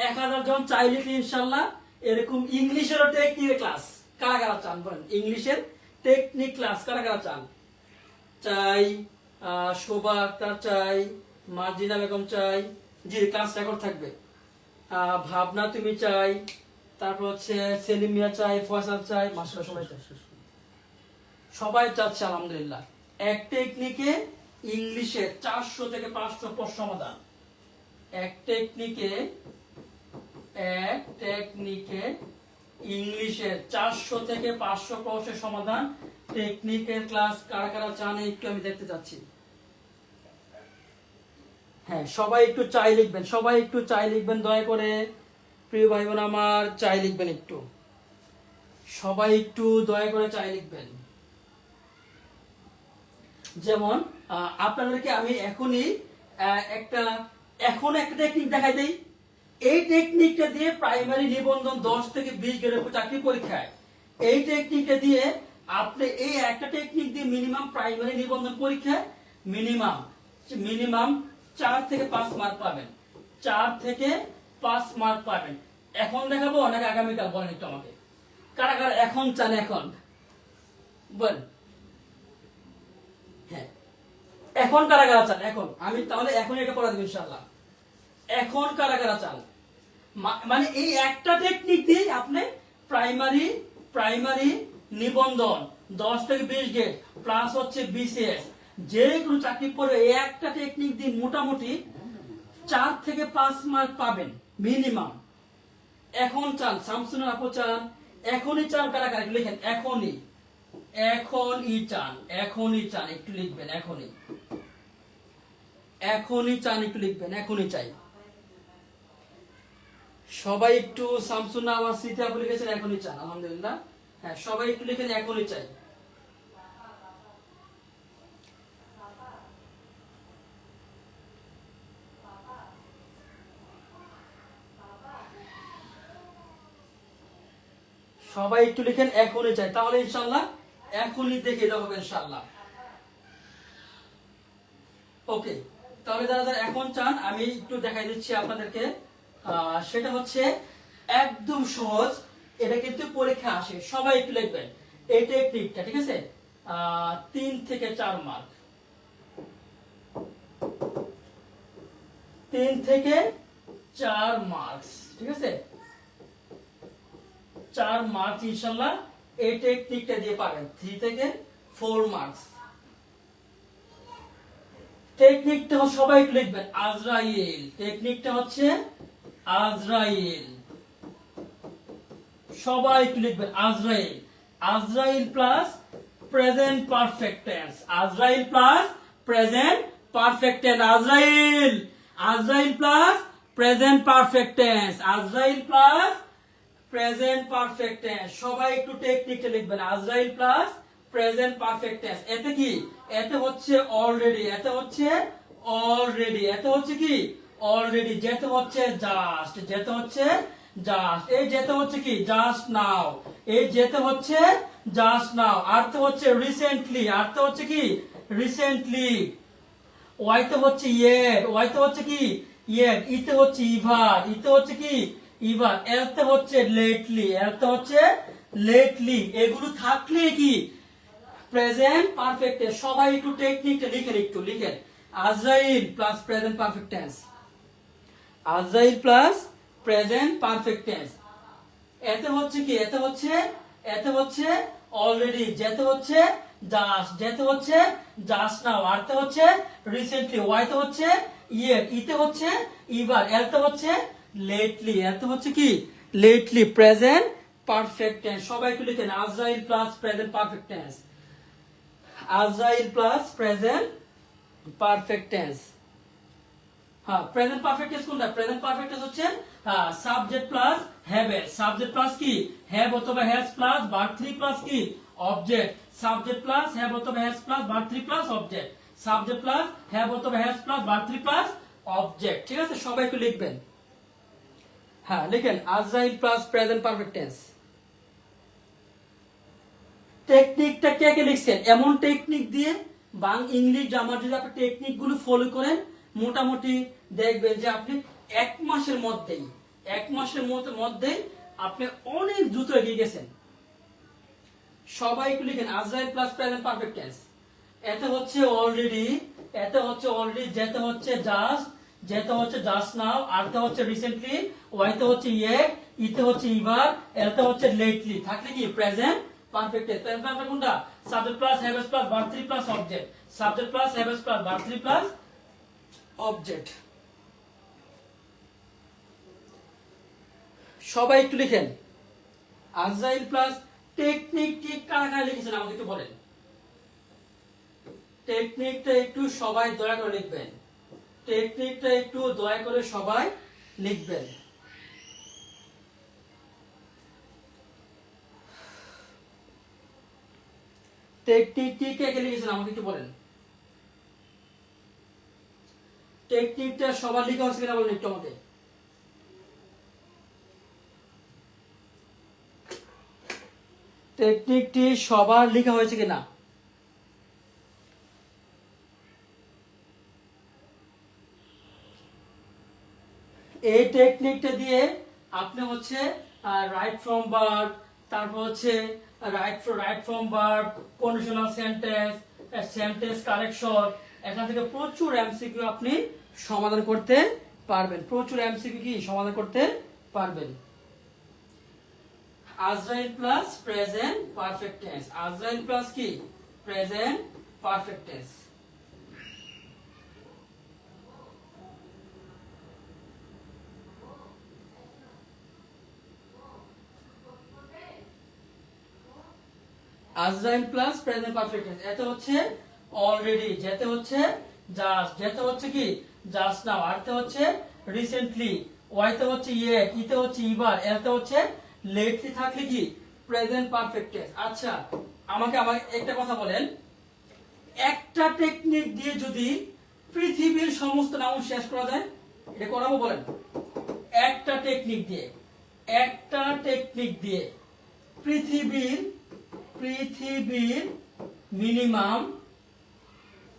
1000 জন চাই লিখলে ইনশাআল্লাহ এরকম ইংলিশেরও টেকনিক ক্লাস কারা কারা চান বলেন? ইংলিশের টেকনিক ক্লাস কারা কারা চান? চাই, শোভা আক্তার চাই, মার্জিনা বেগম চাই, জি ক্লাস রেকর্ড থাকবে। ভাবনা তুমি চাই, তারপর হচ্ছে সেলিম মিয়া চাই, ফয়সাল চাই, মাস্টার সবাই চাই, সবাই চাচ্ছে আলহামদুলিল্লাহ। এক টেকনিকে ইংলিশে 400 থেকে 500 প্রশ্ন সমাধান, এক টেকনিকে, এক টেকনিকে ইংলিশের 400 থেকে 500 প্রশ্নের সমাধান টেকনিকের ক্লাস কারা কারা চান একটু আমি দেখতে চাচ্ছি। হ্যাঁ সবাই একটু চাই লিখবেন, সবাই একটু চাই লিখবেন দয়া করে, প্রিয় ভাই বোন আমার চাই লিখবেন একটু, সবাই একটু দয়া করে চাই লিখবেন। যেমন আপনাদেরকে আমি এখনই একটা টেকনিক দেখাই দেই। এই টেকনিকটা দিয়ে প্রাইমারি নিবন্ধন 10 থেকে 20 গ্রেডের চাকরি পরীক্ষায়, এই টেকনিকটা দিয়ে আপনি এই একটা টেকনিক দিয়ে মিনিমাম প্রাইমারি নিবন্ধন পরীক্ষায় মিনিমাম 4 থেকে 5 মার্ক পাবেন, 4 থেকে 5 মার্ক পাবেন। এখন দেখাবো নাকি আগামীকাল বলেন একটু আমাকে, কারা কারা এখন চান? এখন বলেন, হ্যাঁ এখন কারা কারা চান? এখন আমি তাহলে এখন এটা পড়া দেব ইনশাআল্লাহ। এখন কারা কারা চান? মানে এই একটা টেকনিক দিয়ে আপনি প্রাইমারি নিবন্ধন 10 থেকে 20 গ্রেড প্লাস হচ্ছে বিসিএস যে কোনো চাকরি পড়ে এই একটা টেকনিক দিয়ে মোটামুটি 4 থেকে 5 মার্ক পাবেন মিনিমাম। এখন চান? শামসুন আপু চান, এখনই চান কারা কারা? লিখেন এখনই, এখনই চান, এখনই চান একটু লিখবেন, এখনই, এখনই চান একটু লিখবেন, এখনই চাই। সবাই একটু শামসুন আওয়াজ সিতে আপনি লিখেছেন এখনই চান, আলহামদুলিল্লাহ। হ্যাঁ সবাই একটু লিখেন এখনই চাই। সবাই একটু লিখেন এখনই চাই, তাহলে ইনশাআল্লাহ এখনই দেখে দেওয়া হবে ইনশাআল্লাহ। ওকে, তাহলে যারা যারা এখন চান আমি একটু দেখাই দিচ্ছি আপনাদেরকে। সেটা হচ্ছে একদম সহজ, এটা কিন্তু পরীক্ষা আসে, সবাই একটু লিখবেন এই টেকনিকটা, ঠিক আছে? 3 থেকে 4 মার্ক, 3 থেকে 4 মার্কস, ঠিক আছে? 4 মার্কস ইনশাআল্লাহ এই টেকনিকটা দিয়ে পাবেন, 3 থেকে 4 মার্কস। টেকনিকটা সবাই একটু লিখবেন আজরাইল, টেকনিকটা হচ্ছে আজরাইল, সবাই একটু লিখবেন আজরাইল। আজরাইল প্লাস প্রেজেন্ট পারফেক্ট টেন্স, আজরাইল প্লাস প্রেজেন্ট পারফেক্ট টেন্স, আজরাইল, আজরাইল প্লাস প্রেজেন্ট পারফেক্ট টেন্স, আজরাইল প্লাস প্রেজেন্ট পারফেক্ট টেন্স। সবাই একটু টেকনিকটা লিখবেন আজরাইল প্লাস প্রেজেন্ট পারফেক্ট টেন্স। এতে কি? এতে হচ্ছে অলরেডি, এতে হচ্ছে অলরেডি, এতে হচ্ছে কি? অলরেডি, যেতে হচ্ছে জাস্ট, যেতে হচ্ছে জাস্ট, এই যেতে হচ্ছে কি? জাস্ট নাও, এই যেতে হচ্ছে জাস্ট নাও। আরতে হচ্ছে রিসেন্টলি, আরতে হচ্ছে কি? রিসেন্টলি। ওয়াইতে হচ্ছে ইয়েট, ওয়াইতে হচ্ছে কি? ইয়েট, ইতে হচ্ছে ইভার, ইতে হচ্ছে কি ইভার, এলতে হচ্ছে লেটলি, এলতে হচ্ছে লেটলি। এগুলো থাকলে কি প্রেজেন্ট পারফেক্ট টেন্স। সবাই একটু টেকনিকটা লিখেন, একটু লিখেন। আজরাইল প্লাস প্রেজেন্ট পারফেক্ট টেন্স, আজরাইল প্লাস প্রেজেন্ট পারফেক্ট টেন্স। এতে হচ্ছে কি, এতে হচ্ছে অলরেডি, যেতে হচ্ছে জাস্ট, যেতে হচ্ছে জাস্ট নাও, আরতে হচ্ছে রিসেন্টলি, ওয়াইতে হচ্ছে ইয়েট, ইতে হচ্ছে ইভার, এলতে হচ্ছে লেটলি, এতে হচ্ছে কি লেটলি। প্রেজেন্ট পারফেক্ট টেন্স সবাই একটু লিখেন, আজরাইল প্লাস প্রেজেন্ট পারফেক্ট টেন্স, আজরাইল প্লাস প্রেজেন্ট পারফেক্ট টেন্স। হ্যাঁ, প্রেজেন্ট পারফেক্ট টেন্স কোনটা? প্রেজেন্ট পারফেক্ট টেন্স হচ্ছে subject plus have, subject plus কি হ্যাভ অথবা হ্যাজ প্লাস ভার্ব 3 প্লাস কি অবজেক্ট, সাবজেক্ট প্লাস হ্যাভ অথবা has plus verb 3 plus object, subject plus have অথবা has plus verb 3 plus object. ঠিক আছে, সবাই একটু লিখবেন। হ্যাঁ, লিখেন আজরাইল প্লাস প্রেজেন্ট পারফেক্ট টেন্স। টেকনিকটা কে কে লিখছেন? এমন টেকনিক দিয়ে ইংলিশ গ্রামার যদি আপনি টেকনিক গুলো ফলো করেন, মোটামুটি দেখবেন যে আপনি এক মাসের মধ্যেই আপনি অনেক দ্রুত এগিয়ে গেছেন। সবাই একটু লিখেন আজরাইল প্লাস প্রেজেন্ট পারফেক্ট টেন্স। এতে হচ্ছে অলরেডি, যেতে হচ্ছে জাস্ট, যেতে হচ্ছে জাস্ট নাও, আরতে হচ্ছে রিসেন্টলি, ওয়াইতে হচ্ছে ইয়েট, ইতে হচ্ছে ইভার, এলতে হচ্ছে লেটলি, থাকলে কি present perfect tense. Present perfect কোনটা? Subject plus have plus verb 3 plus object, subject plus have plus verb 3 plus object. সবাই একটু লিখেন আজরাইল প্লাস। টেকনিক কি কারা কারা লিখেছেন আমাকে একটু বলেন। টেকনিকটা একটু সবাই দয়া করে লিখবেন, টেকনিকটা একটু দয়া করে সবাই লিখবেন। টেকনিক কি কে কে লিখেছেন আমাকে একটু বলেন। টেকনিকটা সবার লেখা হচ্ছে কিনা বলেন একটু আমাকে। টেকনিকটি সবার লেখা হয়েছে কিনা? এই টেকনিকটা দিয়ে আপনি হচ্ছে রাইট ফ্রম ভার্ব, তারপর হচ্ছে right from verb, conditional sentence, sentence correction, এখান থেকে প্রচুর এমসিকিউ আপনি সমাধান করতে পারবেন, প্রচুর এমসিকিউ কি সমাধান করতে পারবেন। আজরাইল প্লাস প্রেজেন্ট পারফেক্ট টেন্স, আজরাইল প্লাস কি প্রেজেন্ট পারফেক্ট টেন্স। আজরাইল প্লাস প্রেজেন্ট পারফেক্ট টেন্স। এতে হচ্ছে অলরেডি, যেতে হচ্ছে জাস্ট, যেতে হচ্ছে কি জাস্ট নাও, আরতে হচ্ছে রিসেন্টলি, ওয়াইতে হচ্ছে ইয়েট, ইতে হচ্ছে ইভার, এলতে হচ্ছে লেটলি, থাকলে কি প্রেজেন্ট পারফেক্ট টেন্স। আচ্ছা, আমাকে একটা কথা বলেন, একটা টেকনিক দিয়ে যদি পৃথিবীর সমস্ত নাউন শেষ করা যায়, এটা করাবো বলেন? একটা টেকনিক দিয়ে পৃথিবীর মিনিমাম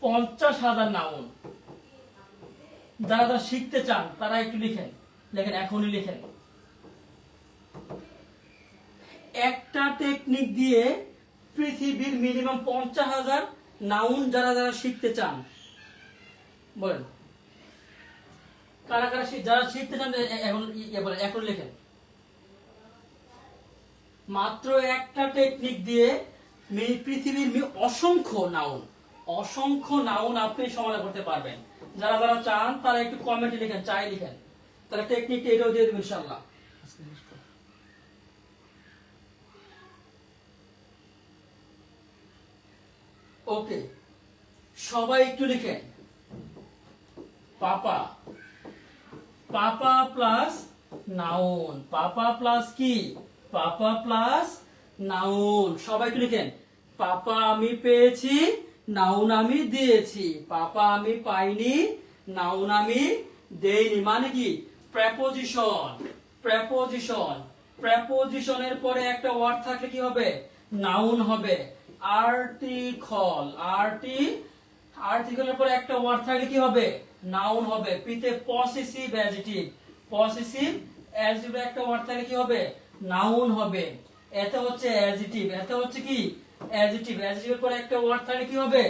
50,000 নাউন। যারা শিখতে চান তারা একটু লিখেন, এখনই লিখেন। একটা টেকনিক দিয়ে পৃথিবীর মিনিমাম 50,000 নাউন যারা শিখতে চান, বলেন কারা কারা যারা শিখতে চান এখন লিখেন। মাত্র একটা টেকনিক দিয়ে পৃথিবীর অসংখ্য নাউন আপনি সমাধান করতে পারবেন। যারা চান তারা একটু কমেন্টে লিখেন, চাই লিখেন, তাহলে টেকনিকটা এটাও দিয়ে দেবেন ইনশাআল্লাহ। ওকে, সবাই একটু লিখেন পাপা, পাপা প্লাস নাউন, পাপা প্লাস কি পাপা প্লাস নাউন। সবাই একটু লিখেন পাপা আমি পেয়েছি, নাউন আমি দিয়েছি, পাপা আমি পাইনি, নাউন আমি দেইনি। মানে কি প্রেপোজিশনের পরে একটা ওয়ার্ড থাকলে কি হবে নাউন হবে। আর্টিকলের পরে একটা ওয়ার্ড থাকলে কি হবে নাউন হবে। পিতে পসেসিভ অ্যাডজেক্টিভ, পসেসিভ অ্যাডজেক্টিভ একটা ওয়ার্ড থাকলে কি হবে? নাউন হবে। এতে হচ্ছে অ্যাডজেক্টিভ, এতে হচ্ছে কি অ্যাডজেক্টিভ, অ্যাডজেক্টিভের পরে একটা ওয়ার্ড থাকলে কি হবে?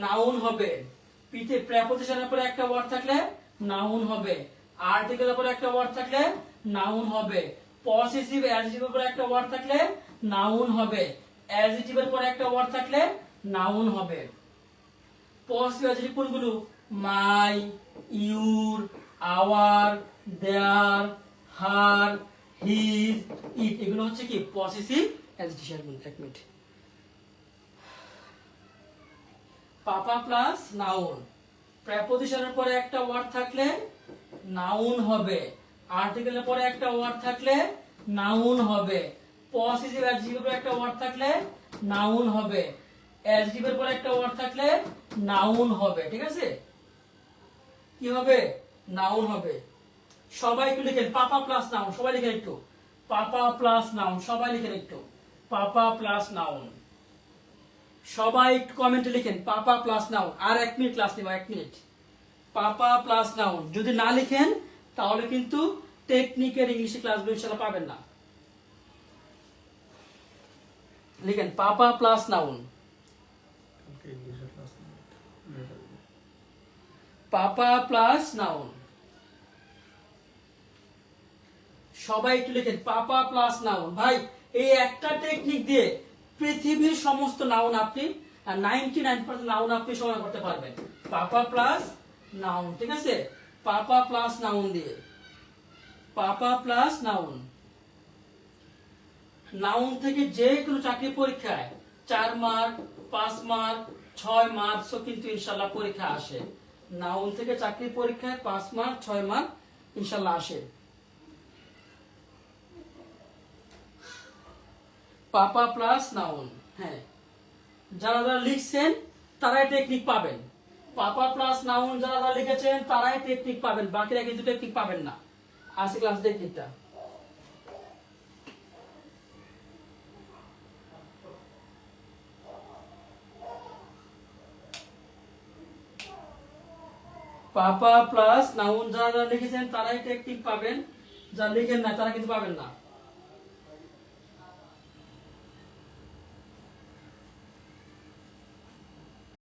নাউন হবে। পিতে প্রেপোজিশনের পরে একটা ওয়ার্ড থাকলে নাউন হবে। আর্টিকেলের পরে একটা ওয়ার্ড থাকলে নাউন হবে। পসেসিভ অ্যাডজেক্টিভের পরে একটা ওয়ার্ড থাকলে নাউন হবে। অ্যাডজেক্টিভের পরে একটা ওয়ার্ড থাকলে নাউন হবে। পসেসিভ অ্যাডজেক্টিভ কোনগুলো? My, your, our, their, her, his, it, এগুলো হচ্ছে কি পসেসিভ অ্যাডজেক্টিভ। এক মিনিট। পাপা প্লাস নাউন, প্রেপোজিশনের পরে একটা ওয়ার্ড থাকলে নাউন হবে। আর্টিকেলের পরে একটা ওয়ার্ড থাকলে নাউন হবে। পসেসিভ অ্যাডজেক্টিভের পরে একটা ওয়ার্ড থাকলে নাউন হবে। অ্যাডজেক্টিভের পরে একটা ওয়ার্ড থাকলে নাউন হবে। ঠিক আছে? কি হবে? নাউন হবে। সবাই একটু লিখেন পাপা প্লাস নাউন, সবাই লিখেন একটু পাপা প্লাস নাউন, সবাই লিখেন একটু পাপা প্লাস নাউন। সবাই একটু কমেন্টে লিখেন পাপা প্লাস নাউন। আর 1 মিনিট ক্লাস নিব, 1 মিনিট। পাপা প্লাস নাউন যদি না লিখেন তাহলে কিন্তু টেকনিকের ইংলিশ ক্লাসগুলো ইনশাআল্লাহ পাবেন না। লিখেন পাপা প্লাস নাউন, পাপা প্লাস নাউন। সবাই একটু লিখেন পাপা প্লাস নাউন। ভাই এই একটা টেকনিক দিয়ে পৃথিবীর সমস্ত নাউন আপনি 99% নাউন আপনি সমাধান করতে পারবেন। পাপা প্লাস নাউন, ঠিক আছে? পাপা প্লাস নাউন দিয়ে, পাপা প্লাস নাউন। নাউন থেকে যে কোনো চাকরি পরীক্ষায় 4 মার্ক, 5 মার্ক, 6 মার্কসও কিন্তু ইনশাআল্লাহ পরীক্ষা আসে। নাউন থেকে চাকরি পরীক্ষায় 5 মার্ক, 6 মার্ক ইনশাআল্লাহ আসে। পাপা প্লাস নাউন। হ্যাঁ, যারা যারা লিখছেন তারাই টেকনিক পাবেন। পাপা প্লাস নাউন যারা যারা লিখেছেন তারাই টেকনিক পাবেন, বাকিরা কিন্তু টেকনিক পাবেন না। আজকে ক্লাস টেকনিকটা পাপা প্লাস নাউন যারা যারা লিখেছেন তারাই টেকনিক পাবেন, যারা লিখেন না তারা কিন্তু পাবেন না।